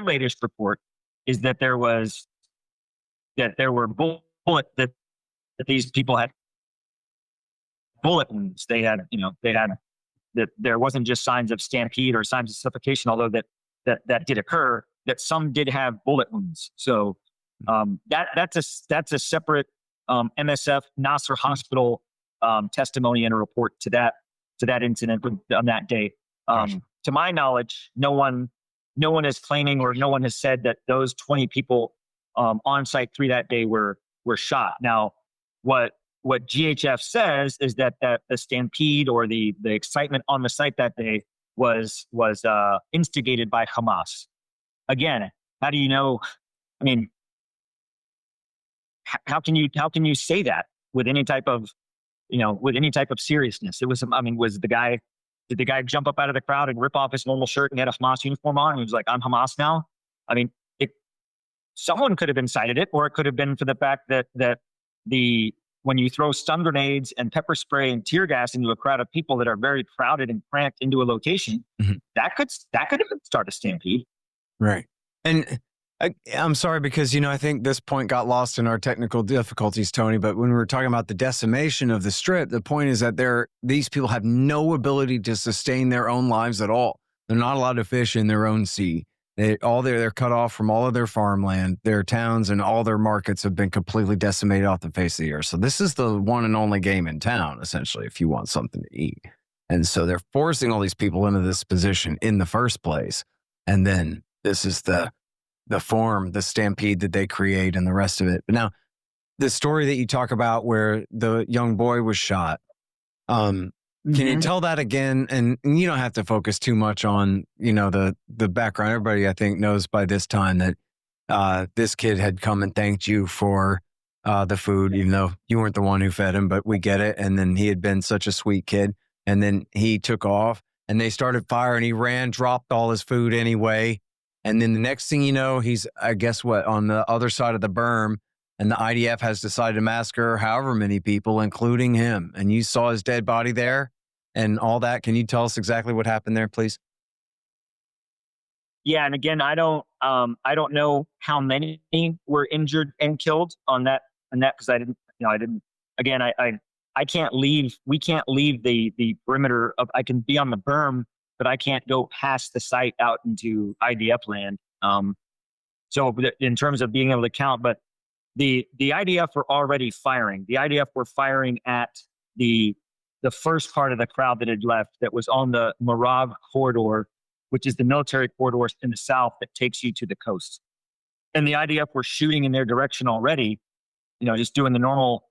latest report is that there were that these people had bullet wounds. They had that there wasn't just signs of stampede or signs of suffocation, although that did occur, that some did have bullet wounds. So that's a separate MSF Nasser Hospital testimony and a report to that incident on that day. To my knowledge, no one is claiming or no one has said that those 20 people on site 3 that day were shot. Now, what GHF says is that the stampede or the excitement on the site that day was instigated by Hamas. Again, how do you know? I mean, how can you say that with any type of with any type of seriousness. It was, did the guy jump up out of the crowd and rip off his normal shirt and he had a Hamas uniform on? And he was like, I'm Hamas now. I mean, someone could have incited it, or it could have been for the fact that when you throw stun grenades and pepper spray and tear gas into a crowd of people that are very crowded and cramped into a location, that could start a stampede. Right. And I'm sorry because, I think this point got lost in our technical difficulties, Tony, but when we were talking about the decimation of the strip, the point is that these people have no ability to sustain their own lives at all. They're not allowed to fish in their own sea. They're cut off from all of their farmland, their towns, and all their markets have been completely decimated off the face of the earth. So this is the one and only game in town, essentially, if you want something to eat. And so they're forcing all these people into this position in the first place. And then this is the stampede that they create and the rest of it. But now, the story that you talk about where the young boy was shot, can you tell that again? And you don't have to focus too much on, the background. Everybody, I think, knows by this time that this kid had come and thanked you for the food, even though you weren't the one who fed him, but we get it. And then he had been such a sweet kid. And then he took off and they started firing. He ran, dropped all his food anyway. And then the next thing you know, he's, I guess on the other side of the berm. And the IDF has decided to massacre however many people, including him. And you saw his dead body there and all that. Can you tell us exactly what happened there, please? Yeah, and again, I don't know how many were injured and killed on that because I didn't. Again, I can't leave. We can't leave the perimeter of. I can be on the berm, but I can't go past the site out into IDF land. So in terms of being able to count, but the IDF were already firing. The IDF were firing at the first part of the crowd that had left that was on the Mortar corridor, which is the military corridor in the south that takes you to the coast. And the IDF were shooting in their direction already, just doing the normal,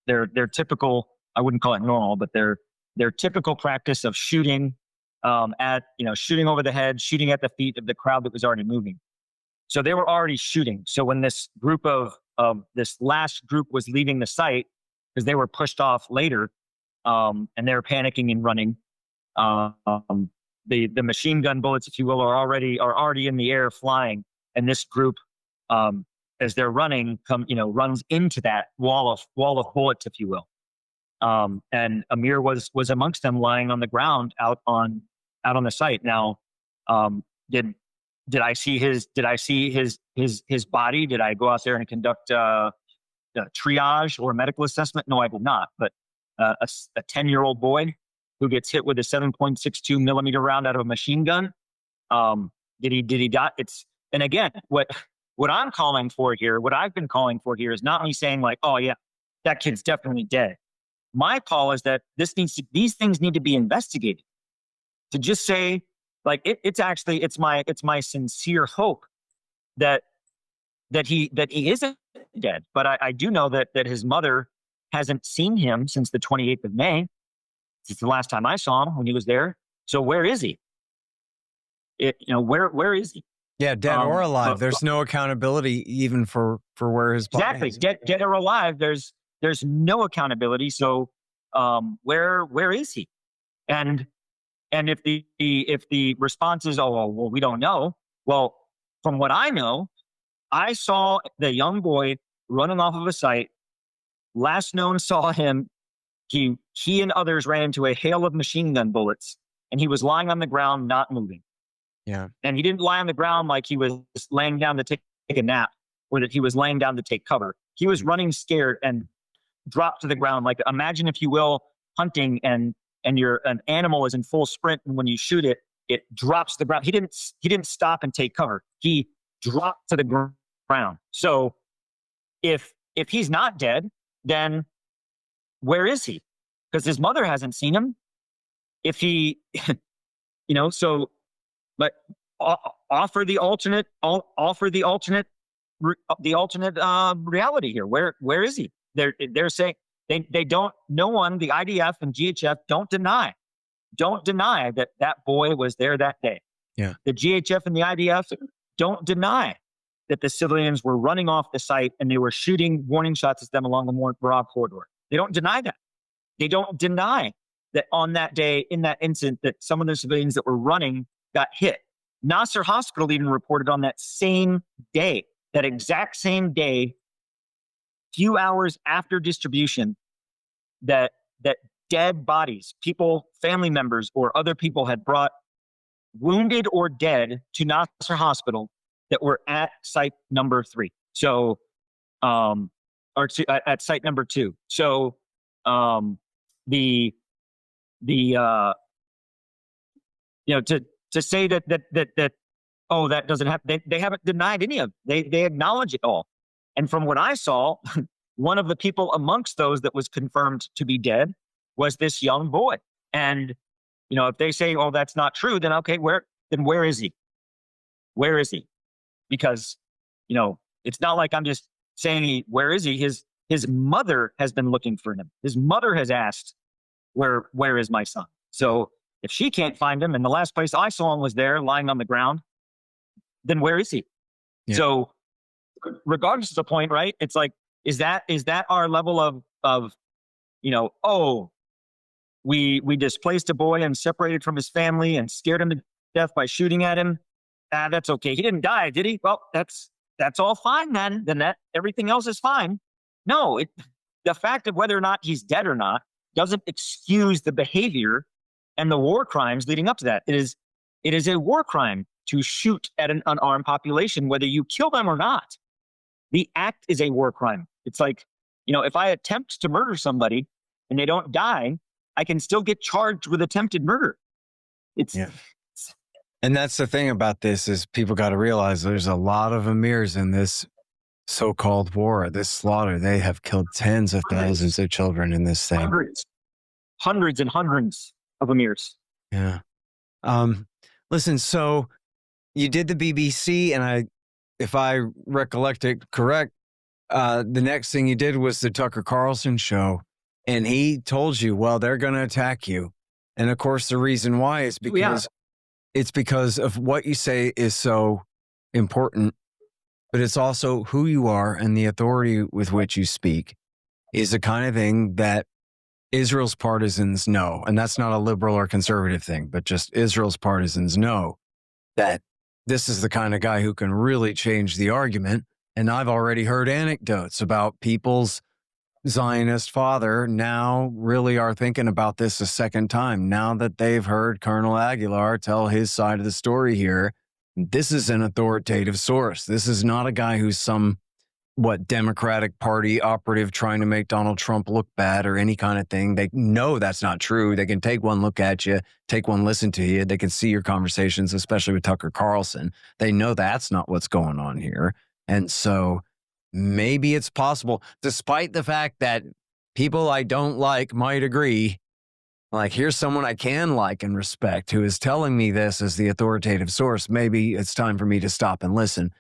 their typical, I wouldn't call it normal, but their typical practice of shooting shooting over the head, shooting at the feet of the crowd that was already moving. So they were already shooting. So when this group this last group was leaving the site, because they were pushed off later, and they were panicking and running, the machine gun bullets, if you will, are already in the air flying, and this group, as they're running, runs into that wall of bullets, if you will. And Amir was amongst them, lying on the ground out on the site. Now, did I see his body? Did I go out there and conduct a triage or a medical assessment? No, I did not. But a 10-year-old boy who gets hit with a 7.62 millimeter round out of a machine gun, did he die? And again, what I'm calling for here, what I've been calling for here, is not me saying like, oh yeah, that kid's definitely dead. My call is that these things need to be investigated. To just say, like, it's my sincere hope that he isn't dead. But I do know that his mother hasn't seen him since the 28th of May. It's the last time I saw him, when he was there. So where is he? Where is he? Yeah, dead or alive. There's no accountability even for where his body is. Dead or alive. There's no accountability. So where is he? And if the response is, oh, well, we don't know. Well, from what I know, I saw the young boy running off of a site. Last known saw him. He and others ran into a hail of machine gun bullets, and he was lying on the ground, not moving. Yeah. And he didn't lie on the ground like he was laying down to take a nap, or that he was laying down to take cover. He was running scared and dropped to the ground. Like, imagine, if you will, hunting and an animal is in full sprint, and when you shoot it, it drops to the ground. He didn't stop and take cover. He dropped to the ground. So if he's not dead, then where is he? Because his mother hasn't seen him. If he, but offer the alternate reality here. Where is he? They're saying they don't. No one, the IDF and GHF, don't deny that boy was there that day. Yeah. The GHF and the IDF don't deny that the civilians were running off the site and they were shooting warning shots at them along the Mortar corridor. They don't deny that. they don't deny that on that day, in that incident, that some of the civilians that were running got hit. Nasser Hospital even reported on that same day, that exact same day, few hours after distribution, that dead bodies, people, family members, or other people had brought wounded or dead to Nasser Hospital that were at site number 3. So, at site number 2. So, to say that oh, that doesn't happen. They haven't denied any of it. They acknowledge it all. And from what I saw, one of the people amongst those that was confirmed to be dead was this young boy. And, if they say, oh, that's not true, then okay, where is he? Where is he? Because, it's not like I'm just saying, where is he? His mother has been looking for him. His mother has asked, where is my son? So if she can't find him, and the last place I saw him was there lying on the ground, then where is he? Yeah. So regardless of the point, right? It's like, is that our level of we displaced a boy and separated from his family and scared him to death by shooting at him? That's okay. He didn't die, did he? Well, that's all fine then. Then that everything else is fine. No, the fact of whether or not he's dead or not doesn't excuse the behavior and the war crimes leading up to that. It is a war crime to shoot at an unarmed population, whether you kill them or not. The act is a war crime. It's like, if I attempt to murder somebody and they don't die, I can still get charged with attempted murder. And that's the thing about this is people got to realize there's a lot of Amirs in this so-called war, this slaughter. They have killed tens of thousands of children in this thing. Hundreds and hundreds of Amirs. Yeah. Listen, so you did the BBC, and if I recollect it correct, the next thing you did was the Tucker Carlson show, and he told you, well, they're going to attack you. And of course, the reason why is because it's because of what you say is so important, but it's also who you are and the authority with which you speak is the kind of thing that Israel's partisans know. And that's not a liberal or conservative thing, but just Israel's partisans know that this is the kind of guy who can really change the argument. And I've already heard anecdotes about people's Zionist father now really are thinking about this a second time. Now that they've heard Colonel Aguilar tell his side of the story here, this is an authoritative source. This is not a guy who's some, Democratic Party operative trying to make Donald Trump look bad or any kind of thing. They know that's not true. They can take one look at you, take one listen to you. They can see your conversations, especially with Tucker Carlson. They know that's not what's going on here. And so maybe it's possible, despite the fact that people I don't like might agree, like, here's someone I can like and respect who is telling me this as the authoritative source. Maybe it's time for me to stop and listen.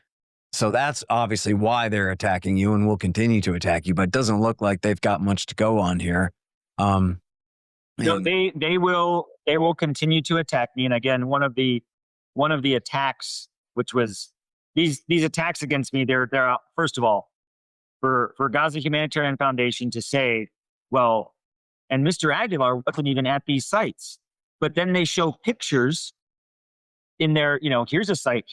So that's obviously why they're attacking you and will continue to attack you, but it doesn't look like they've got much to go on here. No, they will continue to attack me. And again, one of the attacks, which was these attacks against me, they're first of all, for Gaza Humanitarian Foundation to say, well, and Mr. Aguilar wasn't even at these sites, but then they show pictures in there, here's a site.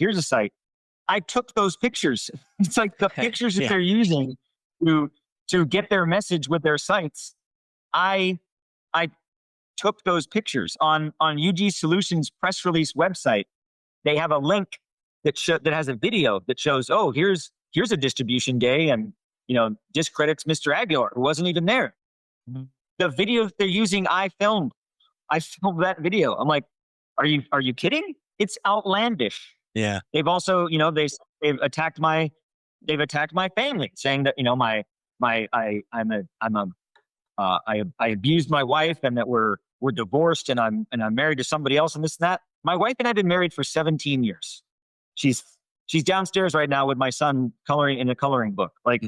I took those pictures. It's like the pictures that they're using to get their message with their sites. I took those pictures on UG Solutions press release website. They have a link that has a video that shows, oh, here's a distribution day, and discredits Mr. Aguilar, who wasn't even there. Mm-hmm. The video that they're using, I filmed that video. I'm like, are you kidding? It's outlandish. Yeah. They've also, they've attacked my family, saying that, I abused my wife and that we're divorced and I'm married to somebody else and this and that. My wife and I have been married for 17 years. She's downstairs right now with my son coloring in a coloring book. Like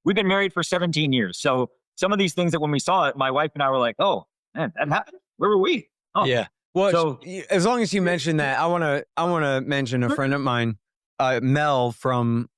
we've been married for 17 years. So some of these things that when we saw it, my wife and I were like, oh man, that happened. Where were we? Oh. Yeah. Well, so, as long as you mention that, I want to mention a friend of mine, Mel from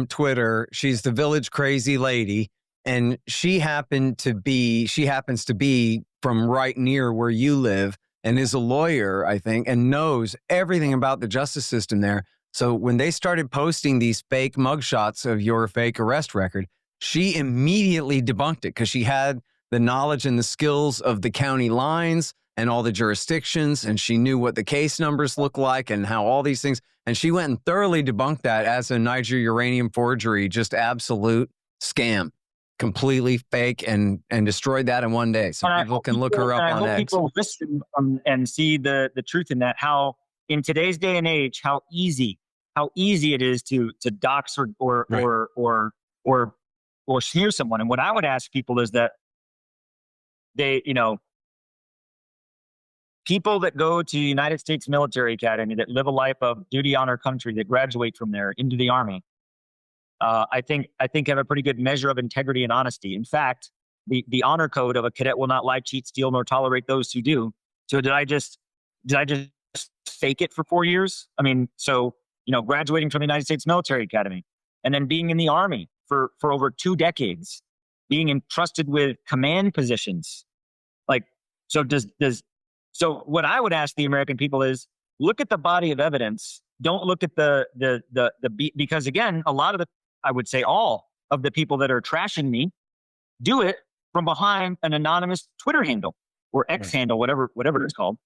Twitter. She's the Village Crazy Lady. and she happens to be from right near where you live and is a lawyer, I think, and knows everything about the justice system there. So when they started posting these fake mugshots of your fake arrest record, she immediately debunked it because she had the knowledge and the skills of the county lines and all the jurisdictions, and she knew what the case numbers look like and how all these things. And she went and thoroughly debunked that as a Niger uranium forgery, just absolute scam, completely fake, and destroyed that in one day. So people can look her up on X. People listen and see the truth in that. How in today's day and age, how easy it is to dox or smear someone. And what I would ask people is that they, people that go to the United States Military Academy, that live a life of duty, honor, country, that graduate from there into the Army, I think have a pretty good measure of integrity and honesty. In fact, the honor code of a cadet will not lie, cheat, steal, nor tolerate those who do. So did I just fake it for 4 years? I mean, so graduating from the United States Military Academy and then being in the Army for over 2 decades, being entrusted with command positions, so what I would ask the American people is, look at the body of evidence. Don't look at because again, a lot of I would say all of the people that are trashing me do it from behind an anonymous Twitter handle or X handle, whatever it's called.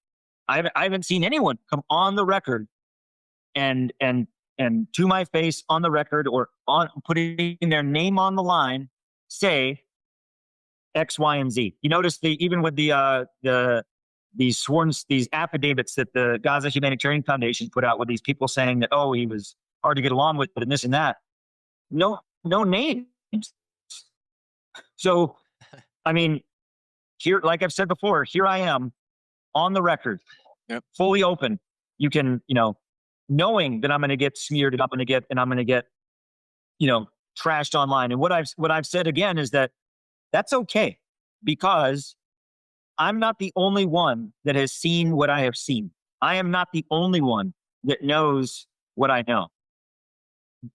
I haven't seen anyone come on the record and to my face on the record or on putting their name on the line, say X, Y, and Z. You notice even with these affidavits that the Gaza Humanitarian Foundation put out with these people saying that, he was hard to get along with, and this and that. No names. So, I mean, here, like I've said before, here I am on the record, fully open. You can, knowing that I'm going to get smeared and I'm going to get, trashed online. And what I've said again is that that's okay, because I'm not the only one that has seen what I have seen. I am not the only one that knows what I know.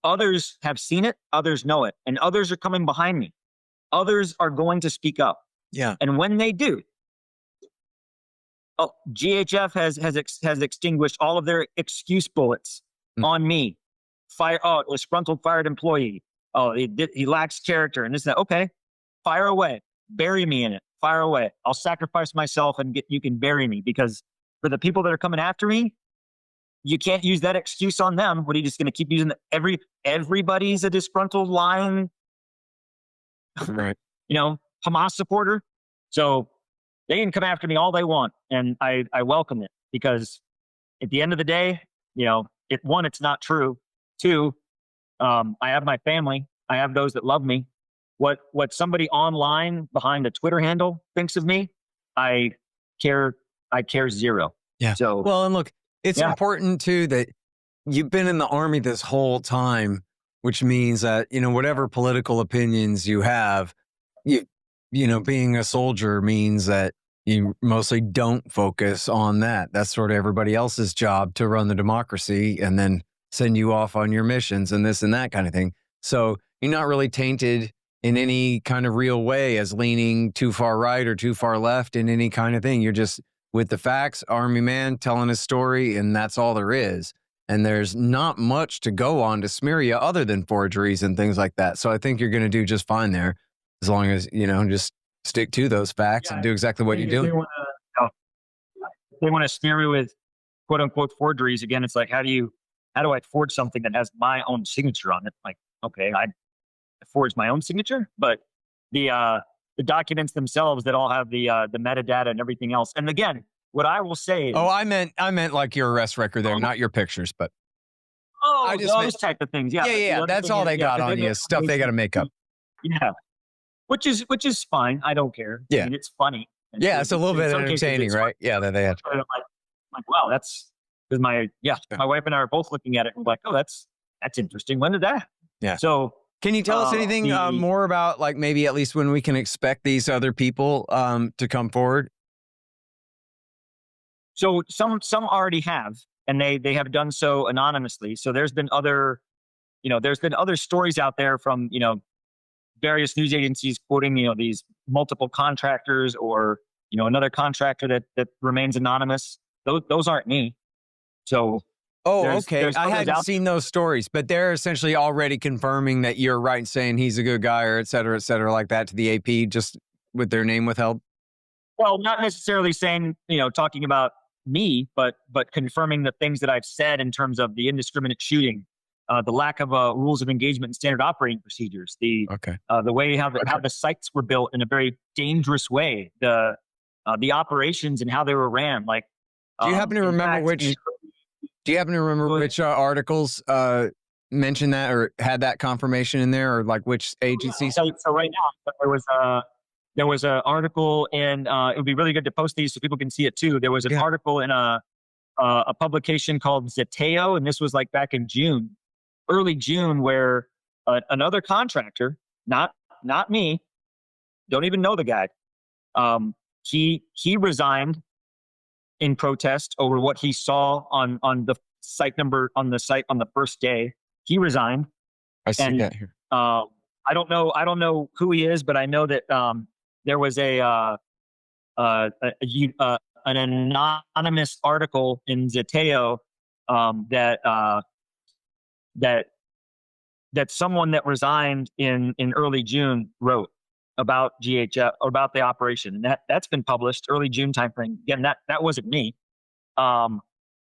Others have seen it, others know it, and others are coming behind me. Others are going to speak up. Yeah. And when they do, GHF has extinguished all of their excuse bullets on me. Disgruntled fired employee. He lacks character and this and that. Okay, fire away. Bury me in it. Fire away. I'll sacrifice myself and you can bury me, because for the people that are coming after me, you can't use that excuse on them. What are you just going to keep using? Everybody's a disgruntled, lying, right? Hamas supporter. So they can come after me all they want, and I welcome it, because at the end of the day, it's not true. 2, I have my family. I have those that love me. What somebody online behind a Twitter handle thinks of me, I care zero. Yeah. So, well, and look, it's important too that you've been in the Army this whole time, which means that, whatever political opinions you have, being a soldier means that you mostly don't focus on that. That's sort of everybody else's job, to run the democracy and then send you off on your missions and this and that kind of thing. So you're not really tainted in any kind of real way as leaning too far right or too far left in any kind of thing. You're just with the facts, Army man telling his story, and that's all there is. And there's not much to go on to smear you other than forgeries and things like that. So I think you're going to do just fine there, as long as, just stick to those facts and do exactly what you're doing. They want to smear me with quote unquote forgeries. Again, it's like, how do I forge something that has my own signature on it? Like, okay, I forged my own signature, but the documents themselves that all have the metadata and everything else. And again, what I will say is, I meant like your arrest record there, not your pictures, but those type of things. Yeah. Yeah. That's all they got on you. Stuff they got to make up. Yeah. Which is fine. I don't care. Yeah. I mean, it's funny. It's a little bit entertaining, right? Yeah, that they had. I'm like, wow, that's because my wife and I are both looking at it and we're like, oh, that's interesting. When did that? Yeah. So can you tell us anything more about, like, maybe at least when we can expect these other people to come forward? So some already have, and they have done so anonymously. So there's been other stories out there from, various news agencies quoting, these multiple contractors or, another contractor that remains anonymous. Those aren't me. So. Oh, There's okay. I others hadn't out seen those stories, but they're essentially already confirming that you're right, saying he's a good guy or et cetera, like that to the AP, just with their name withheld. Well, not necessarily saying, talking about me, but confirming the things that I've said in terms of the indiscriminate shooting, the lack of rules of engagement and standard operating procedures, the way how the sites were built in a very dangerous way, the operations and how they were ran. Like, do you happen to remember which? Do you happen to remember which articles mentioned that or had that confirmation in there, or like which agencies? So right now there was an article in. It would be really good to post these so people can see it too. There was an article in a publication called Zeteo, and this was like back in early June, where another contractor, not me, don't even know the guy. He resigned in protest over what he saw on the site on the first day. He resigned. I see that here. I don't know who he is, but I know that there was an anonymous article in Zeteo that someone that resigned in early June wrote about GHF or about the operation, and that's been published early June timeframe. Again, that wasn't me.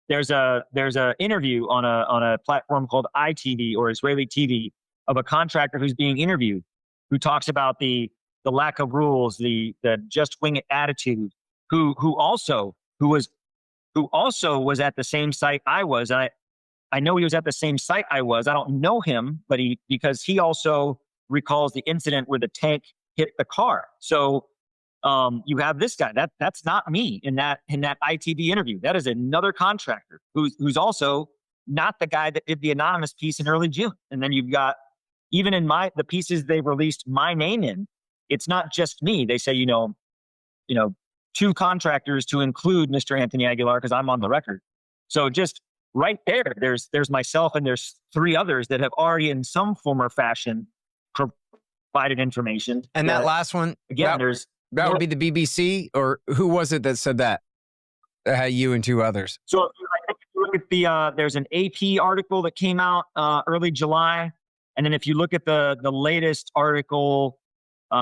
There's a interview on a platform called ITV or Israeli TV of a contractor who's being interviewed, who talks about the lack of rules, the just wing it attitude. Who also was at the same site I was. I know he was at the same site I was. I don't know him, but because he also recalls the incident where the tank hit the car. So you have this guy. That's not me in that ITV interview. That is another contractor who's also not the guy that did the anonymous piece in early June. And then you've got, even in the pieces they've released my name in, it's not just me. They say, two contractors to include Mr. Anthony Aguilar because I'm on the record. So just right there's myself and there's three others that have already in some form or fashion provided information. And that last one, again, that would be the BBC, or who was it that said that? That had you and two others. So I think if you look at there's an AP article that came out early July. And then if you look at the latest article,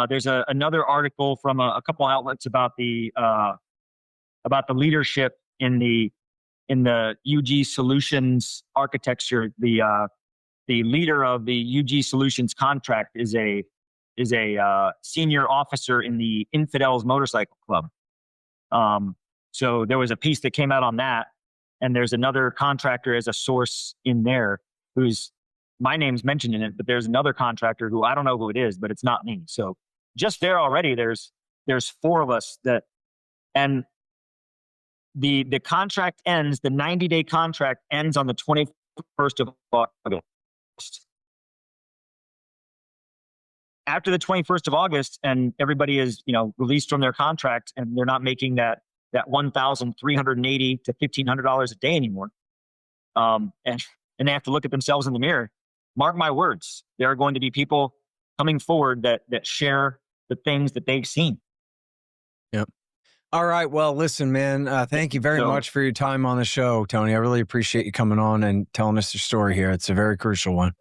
there's another article from a couple outlets about the leadership in the UG Solutions architecture. The leader of the UG Solutions contract is a senior officer in the Infidels Motorcycle Club. So there was a piece that came out on that, and there's another contractor as a source in there who's, my name's mentioned in it, but there's another contractor who I don't know who it is, but it's not me. So just there already, there's four of us and the contract ends, the 90-day contract ends on the 21st of August. After the 21st of August, and everybody is, released from their contract, and they're not making that $1,380 to $1,500 a day anymore. And they have to look at themselves in the mirror. Mark my words, there are going to be people coming forward that share the things that they've seen. Yep. All right. Well, listen, man, thank you very much for your time on the show, Tony. I really appreciate you coming on and telling us your story here. It's a very crucial one.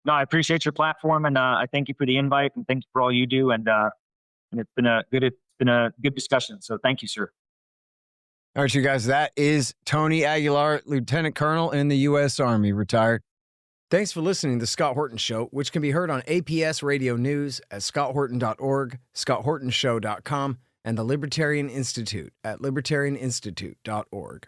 No, I appreciate your platform, and I thank you for the invite, and thank you for all you do. And it's been a good discussion. So thank you, sir. All right, you guys, that is Tony Aguilar, Lieutenant Colonel in the U.S. Army, retired. Thanks for listening to The Scott Horton Show, which can be heard on APS Radio News at scotthorton.org, scotthortonshow.com, and the Libertarian Institute at libertarianinstitute.org.